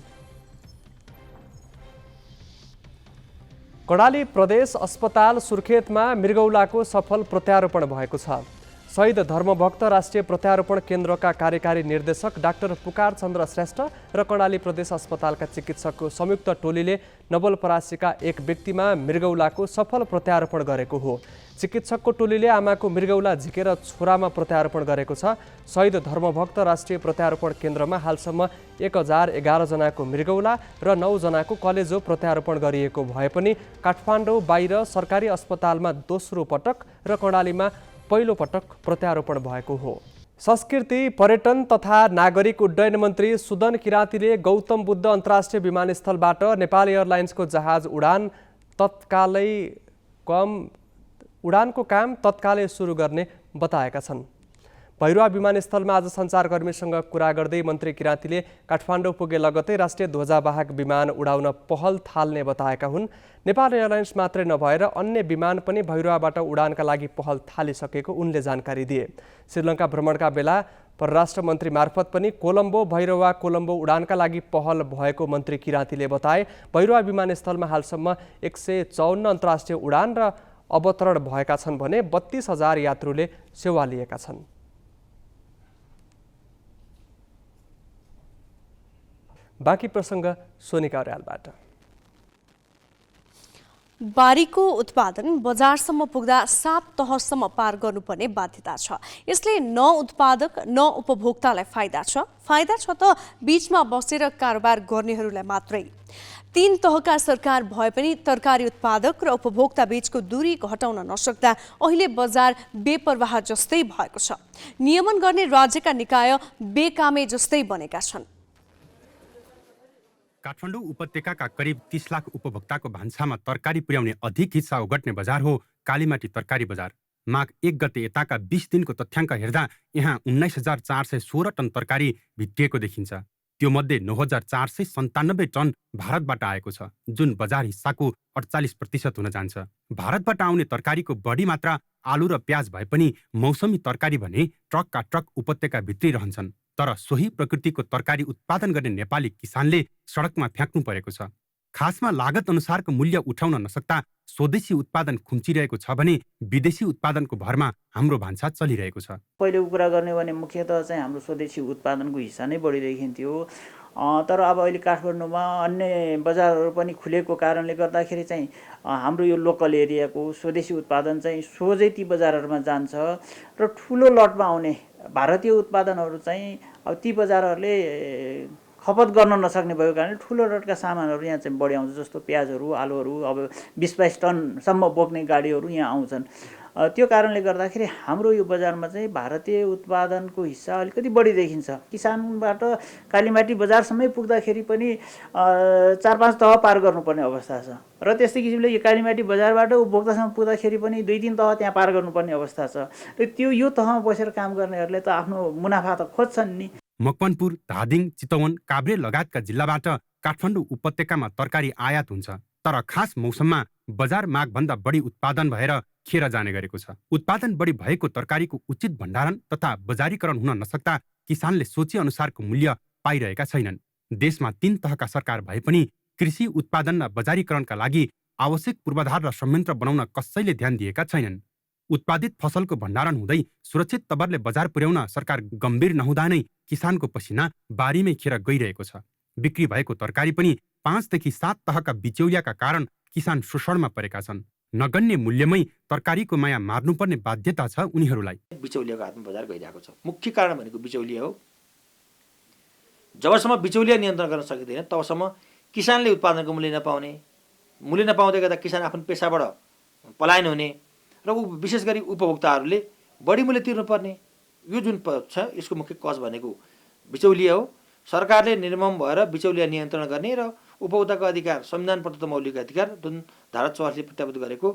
कर्णाली प्रदेश अस्पताल सुर्खेतमा मृगौलाको सफल प्रत्यारोपण भएको छ। शहीद धर्मभक्त राष्ट्रिय प्रत्यारोपण केन्द्रका कार्यकारी निर्देशक डाक्टर पुकार चन्द्र श्रेष्ठ र कर्णाली प्रदेश अस्पतालका चिकित्सकको संयुक्त टोलीले नवलपरासीका एक व्यक्तिमा मृगौलाको सफल प्रत्यारोपण गरेको हो। चिकित्सकको टोलीले आमाको मृगौला झिकेर छोरामा प्रत्यारोपण गरेको छ। शहीद धर्मभक्त राष्ट्रिय प्रत्यारोपण केन्द्रमा हालसम्म 1011 जनाको मृगौला र 9 जनाको कलेजो प्रत्यारोपण गरिएको भए पनि काठमाडौँ बाहिर सरकारी अस्पतालमा दोस्रो पटक र कर्णालीमा पहिलो पटक प्रत्यारोपण भएको हो। संस्कृति पर्यटन तथा नागरिक उड्डयन मन्त्री सुदन किराँतीले गौतम बुद्ध अन्तर्राष्ट्रिय विमानस्थलबाट नेपाल एयरलाइन्सको जहाज उडानको काम तत्कालै सुरु गर्ने बताएका छन्। भैरुवा विमानस्थलमा आज सञ्चारकर्मीसँग कुरा गर्दै मन्त्री किराँतीले काठमाडौँ पुगे लगतै राष्ट्रिय ध्वजावाहक विमान उडाउन पहल थाल्ने बताएका हुन्। नेपाल एयरलाइन्स मात्रै नभएर अन्य विमान पनि भैरुवाबाट उडानका लागि पहल थालिसकेको उनले जानकारी दिए। श्रीलङ्का भ्रमणका बेला परराष्ट्र मन्त्री मार्फत पनि कोलम्बो भैरवा कोलम्बो उडानका लागि पहल भएको मन्त्री किराँतीले बताए। भैरुवा विमानस्थलमा हालसम्म 154 अन्तर्राष्ट्रिय उडान र अवतरण भएका छन् भने 32,000 यात्रुले सेवा लिएका छन्। बाँकी प्रसङ्ग सोनिका अर्यालबाट। बारीको उत्पादन बजारसम्म पुग्दा 7 तहसम्म पार गर्नुपर्ने बाध्यता छ। यसले न उत्पादक न उपभोक्तालाई फाइदा छ त बीचमा बसेर कारोबार गर्नेहरूलाई मात्रै। 3 तहका सरकार भए पनि तरकारी उत्पादक र उपभोक्ता बीचको दूरी घटाउन नसक्दा अहिले बजार बेपरवाह जस्तै भएको छ। नियमन गर्ने राज्यका निकाय बेकामे जस्तै बनेका छन्। काठमाडौँ उपत्यकाका करिब 30 लाख उपभोक्ताको भान्सामा तरकारी पुर्याउने अधिक हिस्सा ओगट्ने बजार हो कालीमाटी तरकारी बजार। माघ 1 गते यताका 20 दिनको तथ्याङ्क हेर्दा यहाँ 19,416 टन तरकारी भित्रिएको देखिन्छ। त्यो मध्ये 9,497 टन भारतबाट आएको छ, जुन बजार हिस्साको 48% हुन जान्छ। भारतबाट आउने तरकारीको बढी मात्रा आलु र प्याज भए पनि मौसमी तरकारी भने ट्रकका ट्रक उपत्यका भित्री रहन्छन्। तर सोही प्रकृतिको तरकारी उत्पादन गर्ने नेपाली किसानले सडकमा फ्याँक्नु परेको छ। खासमा लागत अनुसारको मूल्य उठाउन नसक्दा स्वदेशी उत्पादन खुम्चिरहेको छ भने विदेशी उत्पादनको भरमा हाम्रो भान्सा चलिरहेको छ। पहिलेको कुरा गर्ने भने मुख्यतः चाहिँ हाम्रो स्वदेशी उत्पादनको हिस्सा नै बढी देखिन्थ्यो। तर अब अहिले काठमाडौँमा अन्य बजारहरू पनि खुलेको कारणले गर्दाखेरि चाहिँ हाम्रो यो लोकल एरियाको स्वदेशी उत्पादन चाहिँ सोझै ती बजारहरूमा जान्छ र ठुलो लटमा आउने भारतीय उत्पादनहरू चाहिँ अब ती बजारहरूले खपत गर्न नसक्ने भएको कारणले ठुलो रडका सामानहरू यहाँ चाहिँ बढी आउँछ, जस्तो प्याजहरू, आलुहरू अब 20-22 टनसम्म बोक्ने गाडीहरू यहाँ आउँछन्। त्यो कारणले गर्दाखेरि हाम्रो यो बजारमा चाहिँ भारतीय उत्पादनको हिस्सा अलिकति बढी देखिन्छ। किसानबाट कालीमाटी बजारसम्मै पुग्दाखेरि पनि 4-5 तह पार गर्नुपर्ने अवस्था छ र त्यस्तै किसिमले यो कालीमाटी बजारबाट उपभोक्तासम्म पुग्दाखेरि पनि 2-3 तह त्यहाँ पार गर्नुपर्ने अवस्था छ। र त्यो यो तहमा बसेर काम गर्नेहरूले त आफ्नो मुनाफा त खोज्छन् नि। मकवानपुर, धादिङ, चितवन, काभ्रे लगायतका जिल्लाबाट काठमाडौँ उपत्यकामा तरकारी आयात हुन्छ, तर खास मौसममा बजार मागभन्दा बढी उत्पादन भएर खेर जाने गरेको छ। उत्पादन बढी भएको तरकारीको उचित भण्डारण तथा बजारीकरण हुन नसक्दा किसानले सोचे अनुसारको मूल्य पाइरहेका छैनन्। देशमा 3 तहका सरकार भए पनि कृषि उत्पादन र बजारीकरणका लागि आवश्यक पूर्वाधार र संयन्त्र बनाउन कसैले ध्यान दिएका छैनन्। उत्पादित फसलको भण्डारण हुँदै सुरक्षित तवरले बजार पुर्याउन सरकार गम्भीर नहुँदा नै किसानको पसिना बारीमै खेर गइरहेको छ। बिक्री भएको तरकारी पनि 5 देखि 7 तहका बिचौलियाका कारण किसान शोषणमा परेका छन्। नगन्य मूल्यमै तरकारीको माया मार्नुपर्ने बाध्यता छ उनीहरूलाई। बिचौलियाको हातमा बजार गइरहेको छ। मुख्य कारण भनेको बिचौलिया हो। जबसम्म बिचौलिया नियन्त्रण गर्न सकिँदैन तबसम्म किसानले उत्पादनको मूल्य नपाउँदै गर्दा किसान आफ्नो पेसाबाट पलायन हुने र विशेष गरी उपभोक्ताहरूले बढी मूल्य तिर्नुपर्ने, यो जुन छ यसको मुख्य कज भनेको बिचौलिया हो। सरकारले निर्मम भएर बिचौलिया नियन्त्रण गर्ने र उपभोक्ताको अधिकार, संविधान प्रदत्त मौलिक अधिकार जुन धारा 44ले प्रत्याभूत गरेको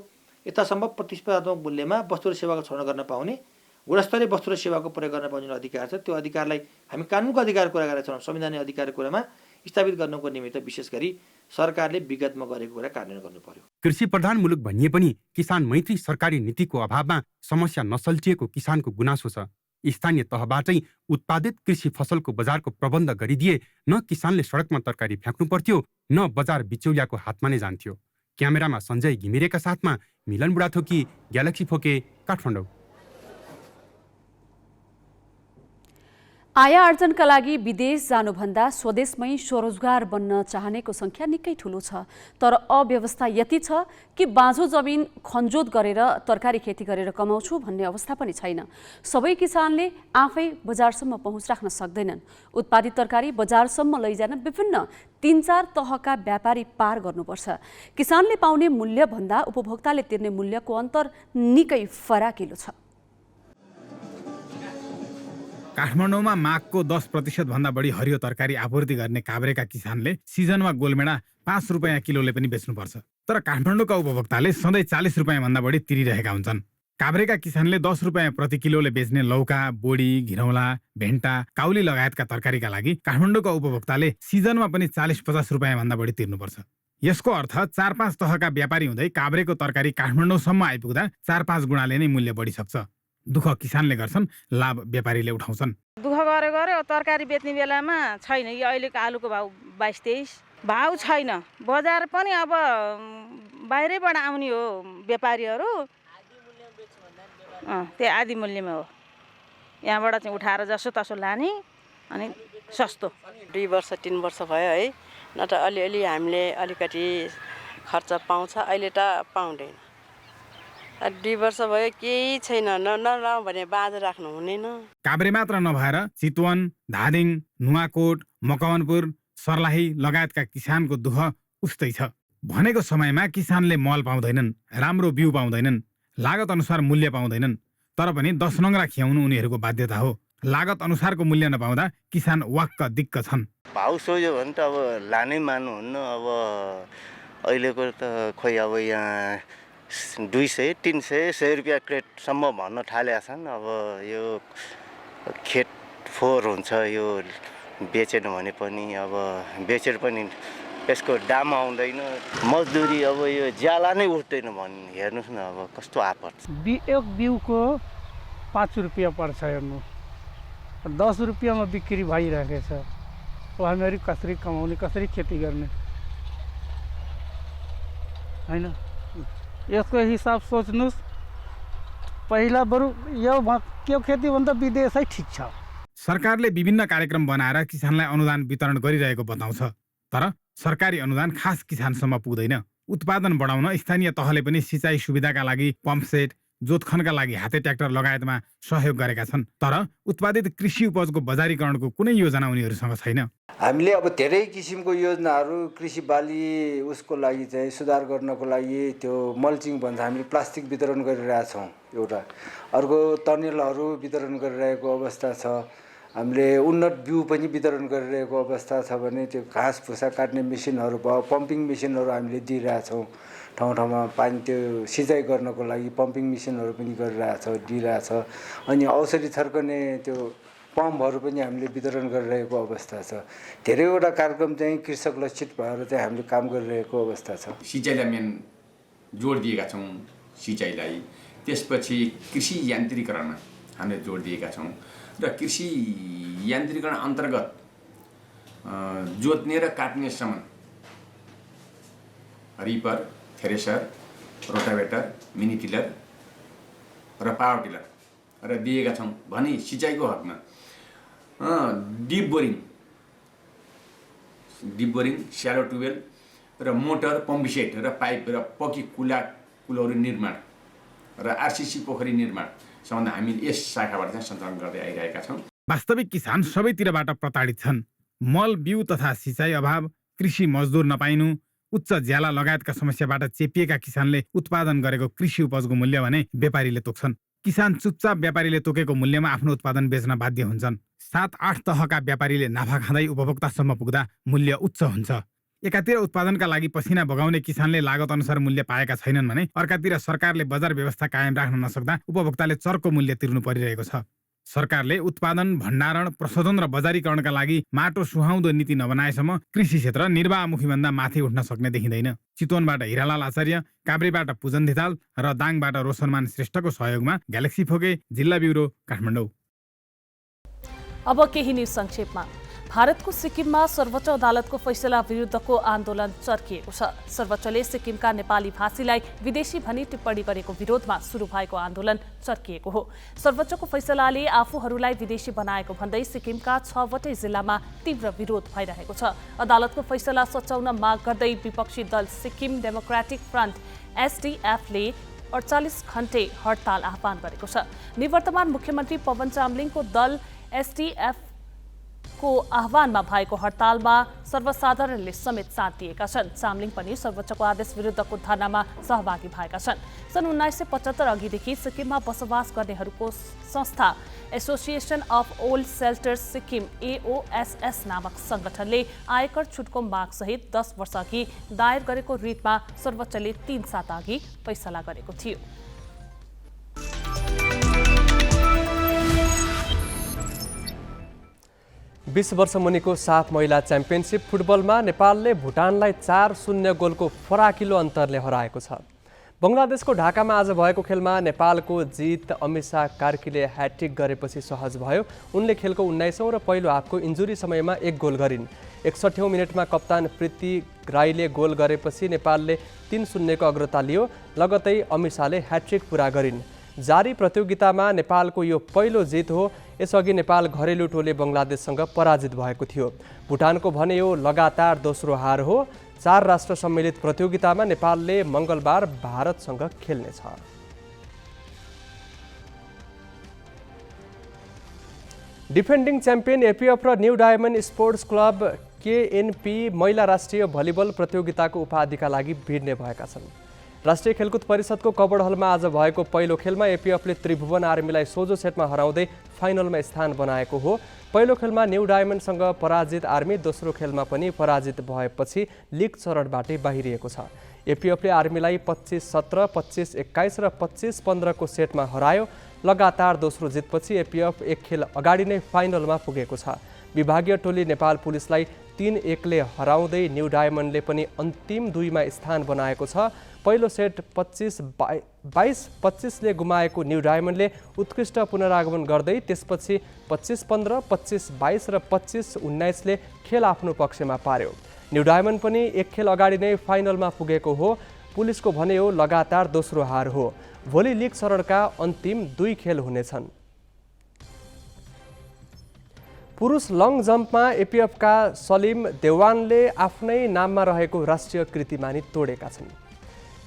यथासम्भव प्रतिस्पर्धात्मक मूल्यमा वस्तु र सेवाको छनौट गर्न पाउने, गुणस्तरीय वस्तु र सेवाको प्रयोग गर्न पाउने जुन अधिकार छ त्यो अधिकारलाई हामी कानुनको अधिकारको कुरा गरेका छौँ। संवैधानिक अधिकारको कुरामा स्थापित गर्नुको निमित्त विशेष गरी सरकारले विगतमा गरेको कुरा कार्यान्वयन गर्नु पर्यो। कृषि प्रधान मुलुक भनिए पनि किसान मैत्री सरकारी नीतिको अभावमा समस्या नसल्टिएको किसानको गुनासो छ। स्थानीय तहबाटै उत्पादित कृषि फसलको बजारको प्रबन्ध गरिदिए न किसानले सडकमा तरकारी फ्याँक्नु पर्थ्यो न बजार बिचौलियाको हातमा नै जान्थ्यो। क्यामेरामा सञ्जय घिमिरेका साथमा मिलन बुढाथोकी, ग्यालेक्सी फोके, काठमाडौँ। आय आर्जनका लागि विदेश जानुभन्दा स्वदेशमै स्वरोजगार बन्न चाहनेको संख्या निकै ठुलो छ। तर अव्यवस्था यति छ कि बाँझो जमिन खनजोत गरेर तरकारी खेती गरेर कमाउँछु भन्ने अवस्था पनि छैन। सबै किसानले आफै बजारसम्म पहुँच राख्न सक्दैनन्। उत्पादित तरकारी बजारसम्म लैजान विभिन्न 3-4 तहका व्यापारी पार गर्नुपर्छ। किसानले पाउने मूल्यभन्दा उपभोक्ताले तिर्ने मूल्यको अन्तर निकै फराकिलो छ। काठमाडौँमा मागको 10% भन्दा बढी हरियो तरकारी आपूर्ति गर्ने काभ्रेका किसानले सिजनमा गोलमेडा 5 रुपियाँ किलोले पनि बेच्नुपर्छ। तर काठमाडौँका उपभोक्ताले सधैँ 40 रुपियाँ भन्दा बढी तिरिरहेका हुन्छन्। काभ्रेका किसानले 10 रुपियाँ प्रति किलोले बेच्ने लौका, बोडी, घिरौला, भेन्टा, काउली लगायतका तरकारीका लागि काठमाडौँका उपभोक्ताले सिजनमा पनि 40-50 रुपियाँ भन्दा बढी तिर्नुपर्छ। यसको अर्थ 4-5 तहका व्यापारी हुँदै काभ्रेको तरकारी काठमाडौँसम्म आइपुग्दा 4-5 गुणाले नै मूल्य बढी सक्छ। दुःख किसानले गर्छन्, लाभ व्यापारीले उठाउँछन्। दुःख गरे तरकारी बेच्ने बेलामा छैन। यो अहिलेको आलुको भाउ 22-23 भाउ छैन। बजार पनि अब बाहिरैबाट आउने हो व्यापारीहरू, त्यो आधी मूल्यमा हो। यहाँबाट चाहिँ उठाएर जसो तसो लाने अनि सस्तो। 2 वर्ष 3 वर्ष भयो है, न त अलिअलि हामीले अलिकति खर्च पाउँछ, अहिले त पाउँदैन। 2 वर्ष भयो केही छैन, नलाउँ भने बाँझो राख्नु हुँदैन। काभ्रे मात्र नभएर चितवन, धादिङ, नुवाकोट, मकवानपुर, सर्लाही लगायतका किसानको दुःख उस्तै छ। भनेको समयमा किसानले मल पाउँदैनन्, राम्रो बिउ पाउँदैनन्, लागत अनुसार मूल्य पाउँदैनन्। तर पनि 10 नङ्ग्रा खियाउनु उनीहरूको बाध्यता हो। लागत अनुसारको मूल्य नपाउँदा किसान वाक्क दिक्क छन्। भाउ सोझ्यो भने त अब लानै मान्नुहुन्न। अब अहिलेको त खोइ अब यहाँ 200-300 रुपियाँ क्रेटसम्म भन्न थालेका छन्। अब यो खेत फोहोर हुन्छ, यो बेचेन भने पनि अब बेचेर पनि यसको दाम आउँदैन। मजदुरी अब यो ज्याला नै उठ्दैन भन्ने हेर्नुहोस् न, अब कस्तो आपत छ। एक बिउको 5 रुपियाँ पर्छ हेर्नु, 10 रुपियाँमा बिक्री भइरहेको छ। हामीहरू कसरी कमाउने, कसरी खेती गर्ने होइन? यसको हिसाब सोच्नुहोस्। पहिला बरु यो खेतीभन्दा विदेशै ठिक छ। सरकारले विभिन्न कार्यक्रम बनाएर किसानलाई अनुदान वितरण गरिरहेको बताउँछ। तर सरकारी अनुदान खास किसानसम्म पुग्दैन। उत्पादन बढाउन स्थानीय तहले पनि सिँचाइ सुविधाका लागि पम्पसेट, जोतखनका लागि हाते ट्र्याक्टर लगायतमा सहयोग गरेका छन्, तर उत्पादित कृषि उपजको बजारीकरणको कुनै योजना उनीहरूसँग छैन। हामीले अब धेरै किसिमको योजनाहरू कृषि बाली उसको लागि चाहिँ सुधार गर्नको लागि त्यो मल्चिङ भन्छ, हामीले प्लास्टिक वितरण गरिरहेछौँ एउटा, अर्को टनेलहरू वितरण गरिरहेको अवस्था छ, हामीले उन्नत बिउ पनि वितरण गरिरहेको अवस्था छ भने त्यो घाँस भुसा काट्ने मेसिनहरू भयो, पम्पिङ मेसिनहरू हामीले दिइरहेछौँ ठाउँ ठाउँमा, पानी त्यो सिँचाइ गर्नको लागि पम्पिङ मेसिनहरू पनि दिइरहेछ, अनि औषधि छर्कने त्यो पम्पहरू पनि हामीले वितरण गरिरहेको अवस्था छ। धेरैवटा कार्यक्रम चाहिँ कृषक लक्षित भएर चाहिँ हामीले काम गरिरहेको अवस्था छ। सिँचाइलाई मेन जोड दिएका छौँ सिँचाइलाई, त्यसपछि कृषि यान्त्रिकरणमा हामीले जोड दिएका छौँ र कृषि यान्त्रिकरण अन्तर्गत जोत्ने र काट्नेसम्म ripper, thresher, rotavator, mini tiller र पावर टिलर र दिएका छौँ भने सिँचाइको हकमा डिप बोरिङ, स्यालो ट्युबवेल र मोटर, पम्पसेट र पाइप र पक्की कुलोहरू निर्माण र आरसिसी पोखरी निर्माण सम्बन्ध हामी यस शाखाबाट चाहिँ सञ्चालन गर्दै आइरहेका छौँ। वास्तविक किसान सबैतिरबाट प्रताडित छन्। मल, बिउ तथा सिँचाइ अभाव, कृषि मजदुर नपाइनु, उच्च ज्याला लगायतका समस्याबाट चेपिएका किसानले उत्पादन गरेको कृषि उपजको मूल्य भने व्यापारीले तोक्छन्। किसान चुपचाप व्यापारीले तोकेको मूल्यमा आफ्नो उत्पादन बेच्न बाध्य हुन्छन्। 7-8 तहका व्यापारीले नाफा खाँदै उपभोक्तासम्म पुग्दा मूल्य उच्च हुन्छ। एकातिर उत्पादनका लागि पसिना बगाउने किसानले लागत अनुसार मूल्य पाएका छैनन् भने अर्कातिर सरकारले बजार व्यवस्था कायम राख्न नसक्दा उपभोक्ताले चर्को मूल्य तिर्नु परिरहेको छ। सरकारले उत्पादन, भण्डारण, प्रशोधन र बजारीकरणका लागि माटो सुहाउँदो नीति नबनाएसम्म कृषि क्षेत्र निर्वाहमुखी भन्दा माथि उठ्न सक्ने देखिँदैन। चितवनबाट हिरालाल आचार्य, काभ्रेबाट पूजन धिताल र दाङबाट रोशनमान श्रेष्ठको सहयोगमा ग्यालेक्सी फोके, जिल्ला ब्युरो, काठमाडौँ। अब केही न्युज संक्षेपमा। भारतको सिक्किममा सर्वोच्च अदालतको फैसला विरुद्धको आन्दोलन चर्किएको छ। सर्वोच्चले सिक्किमका नेपाली भाषीलाई विदेशी भनी टिप्पणी गरेको विरोधमा सुरु भएको आन्दोलन चर्किएको हो। सर्वोच्चको फैसलाले आफूहरूलाई विदेशी बनाएको भन्दै सिक्किमका 6वटै जिल्लामा तीव्र विरोध भइरहेको छ। अदालतको फैसला सच्याउन माग गर्दै विपक्षी दल सिक्किम डेमोक्रेटिक फ्रन्ट SDF ले 48 घण्टे हडताल आह्वान गरेको छ। निवर्तमान मुख्यमन्त्री पवन चामलिङको दल SDF को आह्वानमा भएको हडतालमा सर्वसाधारणले समेत साथ दिएका छन्। चामलिङ पनि सर्वोच्चको आदेश विरुद्धको धरनामा सहभागी भएका छन्। सन् 1975 अघिदेखि सिक्किममा बसोबास गर्नेहरूको संस्था association of old shelters Sikkim AOSS नामक संगठनले आयकर छुटको मागसहित 10 वर्ष अघि दायर गरेको रिटमा सर्वोच्चले 3 साता अघि फैसला गरेको थियो। बीस वर्ष मुनिको साफ महिला च्याम्पियनसिप फुटबलमा नेपालले भुटानलाई 4-0 गोलको फराकिलो अन्तरले हराएको छ। बङ्गलादेशको ढाकामा आज भएको खेलमा नेपालको जित अमिषा कार्कीले ह्याट्रिक गरेपछि सहज भयो। उनले खेलको 19औं र पहिलो हाफको इन्जुरी समयमा 1 गोल गरिन्। 61औं मिनेटमा कप्तान प्रीति राईले गोल गरेपछि नेपालले 3-0 को अग्रता लियो। लगतै अमिषाले ह्याट्रिक पूरा गरिन्। जारी प्रतियोगितामा नेपालको यो पहिलो जित हो। यसअघि नेपाल घरेलु टोली बङ्गलादेशसँग पराजित भएको थियो। भुटानको भने यो लगातार दोस्रो हार हो। 4 राष्ट्र सम्मिलित प्रतियोगितामा नेपालले मङ्गलबार भारतसँग खेल्नेछ। डिफेन्डिङ च्याम्पियन एपिएफ र new diamond sports club KNP महिला राष्ट्रिय भलिबल प्रतियोगिताको उपाधिका लागि भिड्ने भएका छन्। राष्ट्रिय खेलकुद परिषदको कबड हलमा आज भएको पहिलो खेलमा एपिएफले त्रिभुवन आर्मीलाई सोझो सेटमा हराउँदै फाइनलमा स्थान बनाएको हो। पहिलो खेलमा न्यू डायमन्डसँग पराजित आर्मी दोस्रो खेलमा पनि पराजित भएपछि लिग चरणबाटै बाहिरिएको छ। एपिएफले आर्मीलाई 25-17, 25-21 र 25-15 को सेटमा हरायो। लगातार दोस्रो जितपछि एपिएफ 1 खेल अगाडि नै फाइनलमा पुगेको छ। विभागीय टोली नेपाल पुलिसलाई 3-1 ले हराउँदै न्यू डायमन्डले पनि अन्तिम 2 मा स्थान बनाएको छ। पहिलो सेट 22-25 ले गुमाएको न्यू डायमन्डले उत्कृष्ट पुनरागमन गर्दै त्यसपछि 25-15, 25-22 र 25-19 ले खेल आफ्नो पक्षमा पार्यो। न्यू डायमन्ड पनि 1 खेल अगाडि नै फाइनलमा पुगेको हो। पुलिसको भने यो लगातार दोस्रो हार हो। भोलि लिग चरणका अन्तिम 2 खेल हुनेछन्। पुरुष लङ जम्पमा एपिएफका सलिम देवानले आफ्नै नाममा रहेको राष्ट्रिय कीर्तिमानी तोडेका छन्।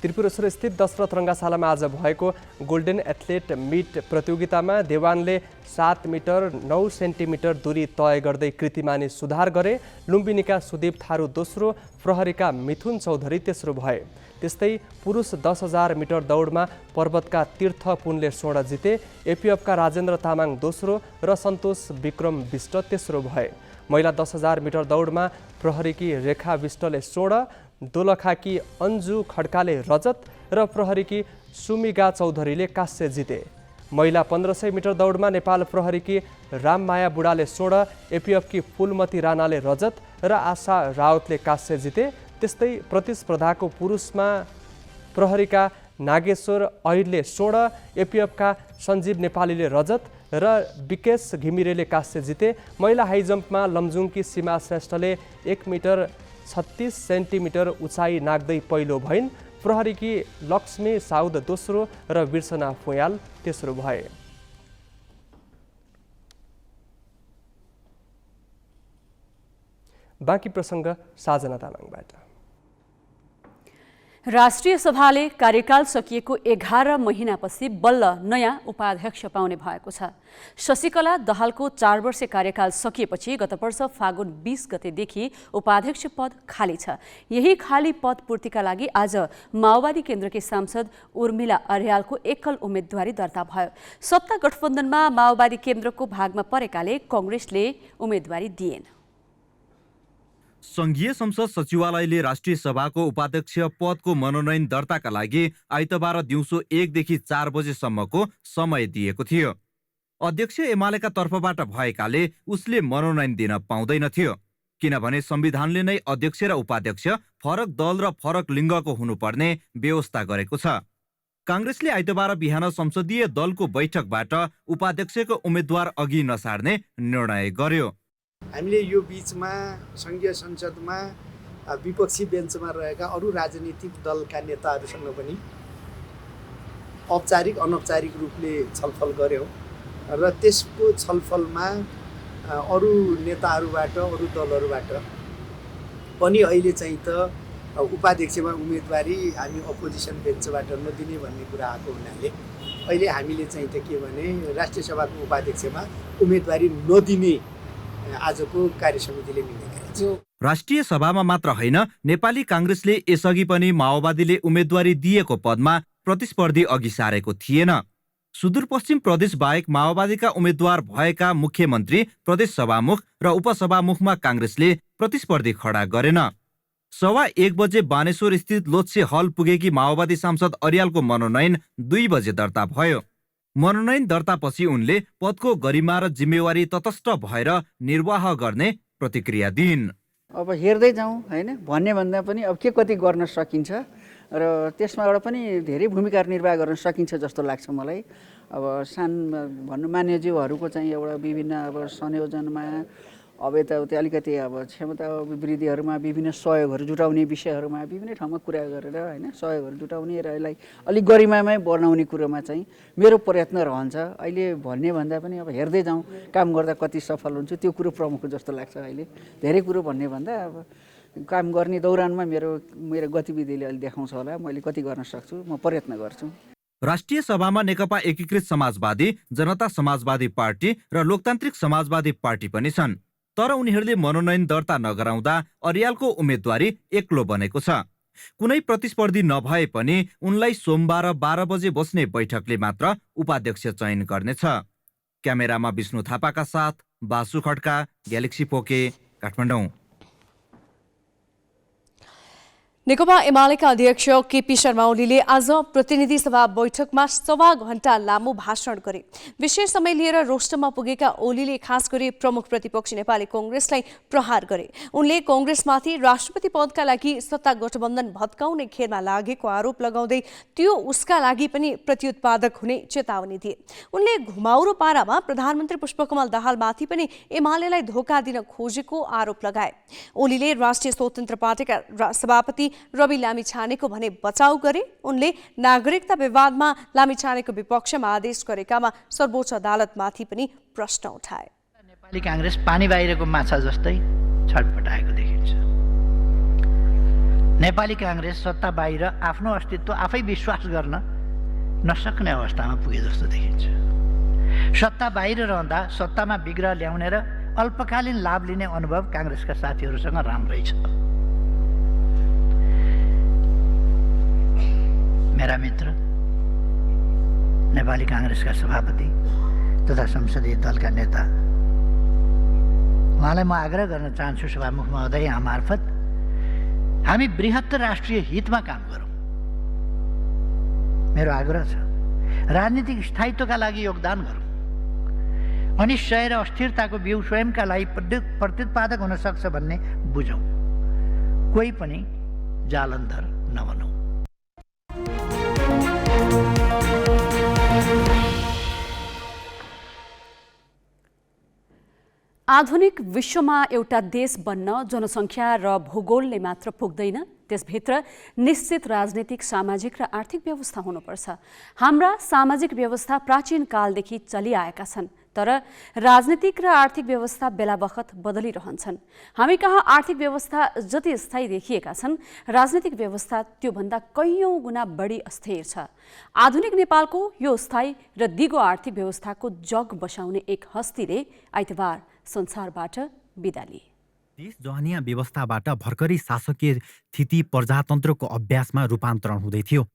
त्रिपुरेश्वर स्थित दशरथ रङ्गशालामा आज भएको गोल्डन एथलेट मिट प्रतियोगितामा देवानले 7 मिटर 9 सेन्टिमिटर दूरी तय गर्दै कृतिमानी सुधार गरे। लुम्बिनीका सुदीप थारू दोस्रो, प्रहरीका मिथुन चौधरी तेस्रो भए। त्यस्तै पुरुष 10,000 मिटर दौडमा पर्वतका तीर्थ पुनले स्वर्ण जिते। एपिएफका राजेन्द्र तामाङ दोस्रो र सन्तोष विक्रम विष्ट तेस्रो भए। महिला 10,000 मिटर दौडमा प्रहरीकी रेखा विष्टले स्वर्ण, दोलखाकी अन्जु खड्काले रजत र प्रहरीकी सुमिगा चौधरीले कांस्य जिते। महिला 1500 मिटर दौडमा नेपाल प्रहरीकी राममाया बुढाले स्वर्ण, एपिएफकी फुलमती राणाले रजत र आशा रावतले कांस्य जिते। त्यस्तै प्रतिस्पर्धाको पुरुषमा प्रहरीका नागेश्वर ऐरले स्वर्ण, एपिएफका सञ्जीव नेपालीले रजत र विकेश घिमिरेले कांस्य जिते। महिला हाइजम्पमा लमजुङकी सीमा श्रेष्ठले 1 मिटर 36 सेन्टिमिटर उचाइ नाग्दै पहिलो भइन्। प्रहरीकी लक्ष्मी साउद दोस्रो र बिर्सना फोयाल तेस्रो भए। बाँकी प्रसङ्ग साजना तामाङबाट। राष्ट्रिय सभाले कार्यकाल सकिएको 11 महिनापछि बल्ल नयाँ उपाध्यक्ष पाउने भएको छ। शशिकला दहालको 4 वर्ष कार्यकाल सकिएपछि गत वर्ष फागुन 20 गतेदेखि उपाध्यक्ष पद खाली छ। यही खाली पद पूर्तिका लागि आज माओवादी केन्द्रकी सांसद उर्मिला अर्यालको एकल उम्मेदवारी दर्ता भयो। सत्ता गठबन्धनमा माओवादी केन्द्रको भागमा परेकाले कांग्रेसले उम्मेदवारी दिएन। संघीय संसद सचिवालयले राष्ट्रिय सभाको उपाध्यक्ष पदको मनोनयन दर्ताका लागि आइतबार दिउँसो 1 देखि 4 बजेसम्मको समय दिएको थियो। अध्यक्ष एमालेका तर्फबाट भएकाले उसले मनोनयन दिन पाउँदैनथ्यो, किनभने संविधानले नै अध्यक्ष र उपाध्यक्ष फरक दल र फरक लिङ्गको हुनुपर्ने व्यवस्था गरेको छ। कांग्रेसले आइतबार बिहान संसदीय दलको बैठकबाट उपाध्यक्षको उम्मेद्वार अघि नसार्ने निर्णय गर्यो। हामीले यो बीचमा संघीय संसदमा विपक्षी बेन्चमा रहेका अरू राजनीतिक दलका नेताहरूसँग पनि औपचारिक अनौपचारिक रूपले छलफल गर्यौँ र त्यसको छलफलमा अरू नेताहरूबाट अरू दलहरूबाट पनि अहिले चाहिँ त उपाध्यक्षमा उम्मेदवारी हामी अपोजिसन बेन्चबाट नदिने भन्ने कुरा आएको हुनाले अहिले हामीले चाहिँ त के भने राष्ट्रिय सभाको उपाध्यक्षमा उम्मेदवारी नदिने आजको कार्यसमितिले निर्णय गरेको छ। राष्ट्रिय सभामा मात्र होइन, नेपाली कांग्रेसले यसअघि पनि माओवादीले उम्मेदवारी दिएको पदमा प्रतिस्पर्धी अघि सारेको थिएन। सुदूरपश्चिम प्रदेश बाहेक माओवादीका उम्मेद्वार भएका मुख्यमन्त्री, प्रदेश सभामुख र उपसभामुखमा कांग्रेसले प्रतिस्पर्धी खडा गरेन। 1:15 बजे बानेश्वर स्थित लोत्से हल पुगेकी माओवादी सांसद अर्यालको मनोनयन 2 बजे दर्ता भयो। मनोनयन दर्तापछि उनले पदको गरिमा र जिम्मेवारी तटस्थ भएर निर्वाह गर्ने प्रतिक्रिया दिइन्। अब हेर्दै जाउँ हैन, भन्ने भन्दा पनि अब के कति गर्न सकिन्छ र त्यसमाबाट पनि धेरै भूमिका निर्वाह गर्न सकिन्छ जस्तो लाग्छ मलाई। अब भन्नु मान्यज्यूहरूको चाहिँ एउटा विभिन्न अब संयोजनमा अब यताउति अलिकति अब क्षमता वृद्धिहरूमा विभिन्न सहयोगहरू जुटाउने विषयहरूमा विभिन्न ठाउँमा कुरा गरेर होइन सहयोगहरू जुटाउने र यसलाई अलिक गरिमामै बनाउने कुरोमा चाहिँ मेरो प्रयत्न रहन्छ। अहिले भन्ने भन्दा पनि अब हेर्दै जाउँ काम गर्दा कति सफल हुन्छ त्यो कुरो प्रमुख जस्तो लाग्छ। अहिले धेरै कुरो भन्ने भन्दा अब काम गर्ने दौरानमा मेरो गतिविधिले अलि देखाउँछ होला मैले कति गर्न सक्छु, म प्रयत्न गर्छु। राष्ट्रिय सभामा नेकपा एकीकृत समाजवादी, जनता समाजवादी पार्टी र लोकतान्त्रिक समाजवादी पार्टी पनि छन्, तर उनीहरूले मनोनयन दर्ता नगराउँदा अर्यालको उम्मेदवारी एक्लो बनेको छ। कुनै प्रतिस्पर्धी नभए पनि उनलाई सोमबार 12 बजे बस्ने बैठकले मात्र उपाध्यक्ष चयन गर्नेछ। क्यामेरामा विष्णु थापाका साथ बासु खड्का, ग्यालेक्सी पोके, काठमाडौँ। नेकपा एमालेका अध्यक्ष केपी शर्मा ओलीले आज प्रतिनिधि सभा बैठकमा 1.25 घण्टा लामो भाषण गरे। विशेष समय लिएर रोस्टरमा पुगेका ओलीले खास गरी प्रमुख प्रतिपक्षी नेपाली कांग्रेसलाई प्रहार गरे। उनले कांग्रेसमाथि राष्ट्रपति पदका लागि सत्ता गठबन्धन भत्काउने खेलमा लागेको आरोप लगाउँदै त्यो उसका लागि पनि प्रत्युत्पादक हुने चेतावनी दिए। उनले घुमाउरो पारामा प्रधानमन्त्री पुष्पकमल दाहालमाथि पनि एमालेलाई धोका दिन खोजेको आरोप लगाए। ओलीले राष्ट्रिय स्वतन्त्र पार्टीका सभापति रवि लामिछानेको भने बचाउ गरे। उनले नागरिकता विवादमा लामिछानेको विपक्षमा आदेश गरेकामा सर्वोच्च अदालतमाथि पनि प्रश्न उठाए। नेपाली कांग्रेस पानी बाहिरको माछा जस्तै छटपटाएको देखिन्छ। नेपाली काङ्ग्रेस सत्ता बाहिर आफ्नो अस्तित्व आफै विश्वास गर्न नसक्ने अवस्थामा पुगे जस्तो देखिन्छ। सत्ता बाहिर रहँदा सत्तामा विग्रह ल्याउने र अल्पकालीन लाभ लिने अनुभव काङ्ग्रेसका साथीहरूसँग राम्रै छ। मेरा मित्र नेपाली काङ्ग्रेसका सभापति तथा संसदीय दलका नेता, उहाँलाई म आग्रह गर्न चाहन्छु सभामुख महोदय यहाँ मार्फत हामी बृहत्तर राष्ट्रिय हितमा काम गरौँ। मेरो आग्रह छ राजनीतिक स्थायित्वका लागि योगदान गरौँ। अनिश्चय र अस्थिरताको बिउ स्वयंका लागि प्रत्युत्पादक हुन सक्छ भन्ने बुझौँ। कोही पनि जालन्धर नबनौँ। आधुनिक विश्वमा एउटा देश बन्न जनसङ्ख्या र भूगोलले मात्र पुग्दैन, त्यसभित्र निश्चित राजनीतिक, सामाजिक र आर्थिक व्यवस्था हुनुपर्छ। हाम्रा सामाजिक व्यवस्था प्राचीन कालदेखि चलिआएका छन्, तर राजनीतिक र आर्थिक व्यवस्था बेला बखत बदलिरहन्छन्। हामी कहाँ आर्थिक व्यवस्था जति स्थायी देखिएका छन्, राजनीतिक व्यवस्था त्योभन्दा कैयौँ गुणा बढी अस्थिर छ। आधुनिक नेपालको यो स्थायी र दिगो आर्थिक व्यवस्थाको जग बसाउने एक हस्तीले आइतबार संसारबाट बिदा लिए। देश जहनिया व्यवस्थाबाट भर्खरै शासकीय स्थिति प्रजातन्त्रको अभ्यासमा रूपान्तरण हुँदै थियो।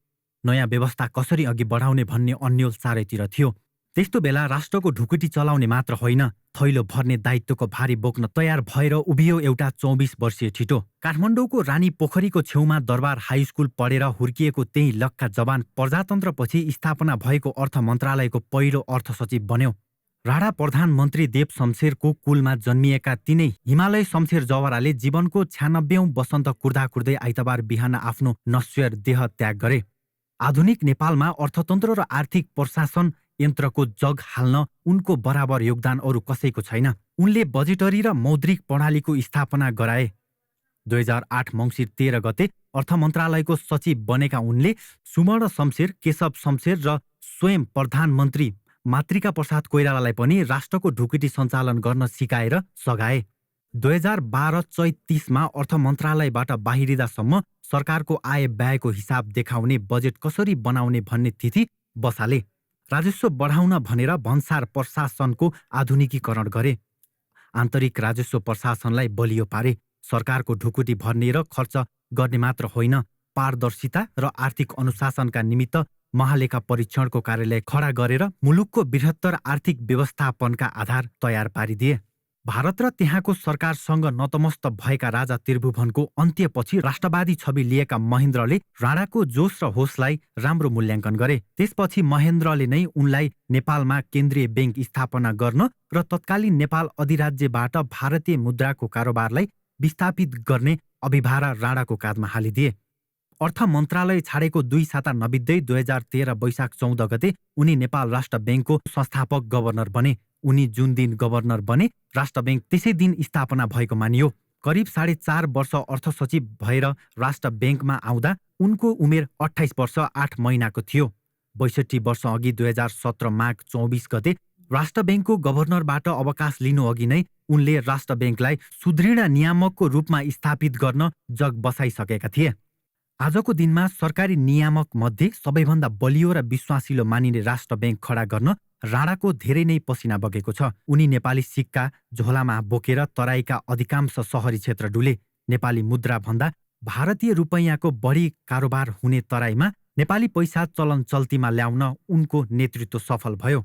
नयाँ व्यवस्था कसरी अघि बढाउने भन्ने अन्यल चारैतिर थियो। त्यस्तो बेला राष्ट्रको ढुकुटी चलाउने मात्र होइन, थैलो भर्ने दायित्वको भारी बोक्न तयार भएर उभियो एउटा 24 वर्षीय ठिटो। काठमाडौँको रानी पोखरीको छेउमा दरबार हाई स्कुल पढेर हुर्किएको त्यही लक्का जवान प्रजातन्त्रपछि स्थापना भएको अर्थ मन्त्रालयको पहिलो अर्थ सचिव बन्यो। राणा प्रधानमन्त्री देव शमशेरको कुलमा जन्मिएका तिनै हिमालय शमशेर जवराले जीवनको 96औं वसन्त कुर्दा कुर्दै आइतबार बिहान आफ्नो नश्वर देह त्याग गरे। आधुनिक नेपालमा अर्थतन्त्र र आर्थिक प्रशासन यन्त्रको जग हाल्न उनको बराबर योगदान अरू कसैको छैन। उनले बजेटरी र मौद्रिक प्रणालीको स्थापना गराए। 2008 मङ्सिर 13 गते अर्थ मन्त्रालयको सचिव बनेका उनले सुवर्ण शमशेर, केशव शमशेर र स्वयं प्रधानमन्त्री मातृका प्रसाद कोइरालालाई पनि राष्ट्रको ढुकुटी सञ्चालन गर्न सिकाएर सघाए। 2012 चैत 30मा अर्थ मन्त्रालयबाट बाहिरिँदासम्म सरकारको आय व्ययको हिसाब देखाउने बजेट कसरी बनाउने भन्ने तिथि बसाले। राजस्व बढाउन भनेर भन्सार प्रशासनको आधुनिकीकरण गरे। आन्तरिक राजस्व प्रशासनलाई बलियो पारे। सरकारको ढुकुटी भर्ने र खर्च गर्ने मात्र होइन, पारदर्शिता र आर्थिक अनुशासनका निमित्त महालेखा परीक्षणको कार्यालय खडा गरेर मुलुकको बृहत्तर आर्थिक व्यवस्थापनका आधार तयार पारिदिए। भारत र त्यहाँको सरकारसँग नतमस्त भएका राजा त्रिभुवनको अन्त्यपछि राष्ट्रवादी छवि लिएका महेन्द्रले राणाको जोश र होसलाई राम्रो मूल्याङ्कन गरे। त्यसपछि महेन्द्रले नै उनलाई नेपालमा केन्द्रीय बैंक स्थापना गर्न र तत्कालीन नेपाल अधिराज्यबाट भारतीय मुद्राको कारोबारलाई विस्थापित गर्ने अभिभार राणाको काँधमा हालिदिए। अर्थ मन्त्रालय छाडेको 2 साता नबित्दै 2013 वैशाख 14 गते उनी नेपाल राष्ट्र बैंकको संस्थापक गभर्नर बने। उनी जुन दिन गभर्नर बने, राष्ट्र बैंक त्यसै दिन स्थापना भएको मानियो। करिब 4.5 वर्ष अर्थ सचिव भएर राष्ट्र बैंकमा आउँदा उनको उमेर 28 वर्ष 8 महिनाको थियो। 62 वर्ष अघि 2017 माघ 24 गते राष्ट्र बैंकको गभर्नरबाट अवकाश लिनु अघि नै उनले राष्ट्र बैंकलाई सुदृढ नियामकको रूपमा स्थापित गर्न जग बसाइसकेका थिए। आजको दिनमा सरकारी नियामक मध्ये सबैभन्दा बलियो र विश्वासिलो मानिने राष्ट्र बैंक खडा गर्न राणाको धेरै नै पसिना बगेको छ। उनी नेपाली सिक्का झोलामा बोकेर तराईका अधिकांश सहरी क्षेत्र डुले। नेपाली मुद्रा भन्दा भारतीय रुपैयाँको बढी कारोबार हुने तराईमा नेपाली पैसा चलन चल्तीमा ल्याउन उनको नेतृत्व सफल भयो।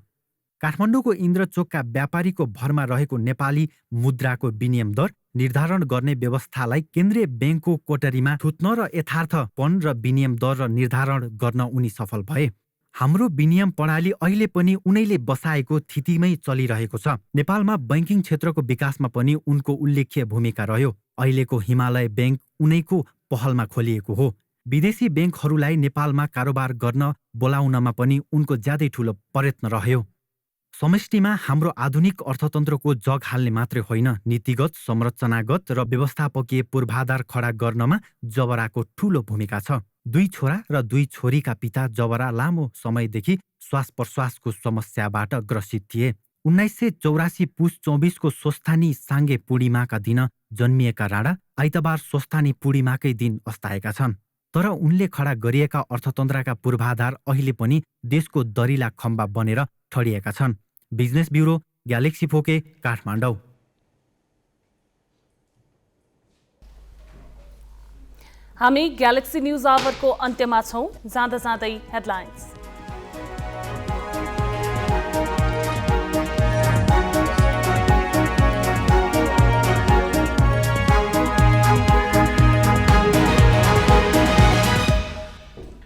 काठमाडौँको इन्द्रचोकका व्यापारीको भरमा रहेको नेपाली मुद्राको विनिमय दर निर्धारण गर्ने व्यवस्थालाई केन्द्रीय बैंकको कोठरीमा थुत्न र यथार्थपन र विनिमय दर निर्धारण गर्न उनी सफल भए। हाम्रो विनिमय प्रणाली अहिले पनि उनैले बसाएको स्थितिमै चलिरहेको छ। नेपालमा बैंकिङ क्षेत्रको विकासमा पनि उनको उल्लेख्य भूमिका रह्यो। अहिलेको हिमालय बैंक उनैको पहलमा खोलिएको हो। विदेशी बैंकहरूलाई नेपालमा कारोबार गर्न बोलाउनमा पनि उनको ज्यादै ठूलो प्रयत्न रह्यो। समष्टिमा हाम्रो आधुनिक अर्थतन्त्रको जग हाल्ने मात्रै होइन, नीतिगत, संरचनागत र व्यवस्थापकीय पूर्वाधार खडा गर्नमा जवराको ठूलो भूमिका छ। 2 छोरा र 2 छोरीका पिता जवरा लामो समयदेखि श्वास प्रश्वासको समस्याबाट ग्रसित थिए। 1984 पुस 24 को स्वस्थानी साङ्गे पूर्णिमाका दिन जन्मिएका राणा आइतबार स्वस्थानी पूर्णिमाकै दिन अस्ताएका छन्। तर उनले खडा गरिएका अर्थतन्त्रका पूर्वाधार अहिले पनि देशको दरिला खम्बा बनेर ठडिएका छन्। बिजनेस ब्युरो, ग्यालेक्सी फोके, काठमाडौँ। हामी ग्यालेक्सी न्युज आवरको अन्त्यमा छौं। जाँदा जाँदै हेडलाइन्स।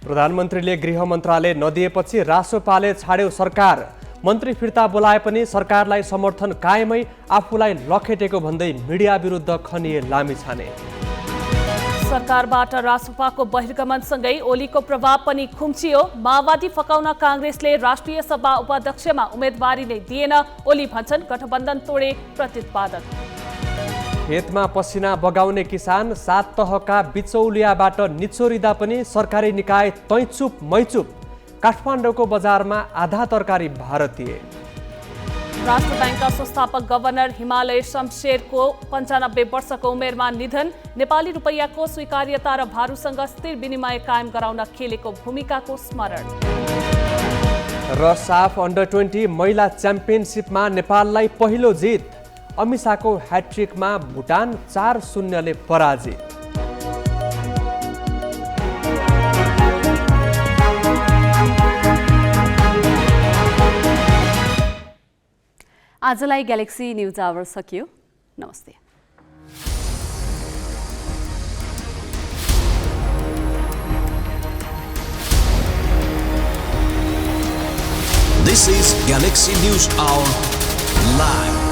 प्रधानमन्त्रीले गृह मन्त्रालय नदिएपछि रासोपाले छाड्यो सरकार। मन्त्री फिर्ता बोलाए पनि सरकारलाई समर्थन कायमै, आफूलाई लखेटेको भन्दै मिडिया विरुद्ध खनिए लामिछाने। सरकारबाट रासोपाको बहिर्गमनसँगै ओलीको प्रभाव पनि खुम्चियो। माओवादी फकाउन काङ्ग्रेसले राष्ट्रिय सभा उपाध्यक्षमा उम्मेदवारी नै दिएन। ओली भन्छन् गठबन्धन तोडे प्रतिपादन। खेतमा पसिना बगाउने किसान 7 तहका बिचौलियाबाट निचोरिँदा पनि सरकारी निकाय तैचुप मैचुप। काठमाडौँको बजारमा आधा तरकारी भारतीय। राष्ट्र ब्याङ्कका संस्थापक गभर्नर हिमालय शमशेरको 95 वर्षको उमेरमा निधन। नेपाली रुपैयाँको स्वीकार्यता र भारूसँग स्थिर विनिमय कायम गराउन खेलेको भूमिकाको स्मरण। र साफ अन्डर 20 महिला च्याम्पियनसिपमा नेपाललाई पहिलो जित। अमिसाको ह्याट्रिकमा भुटान 4-0 पराजित। आजलाई ग्यालेक्सी न्युज आवर सकियो। नमस्ते। This is Galaxy News Hour Live.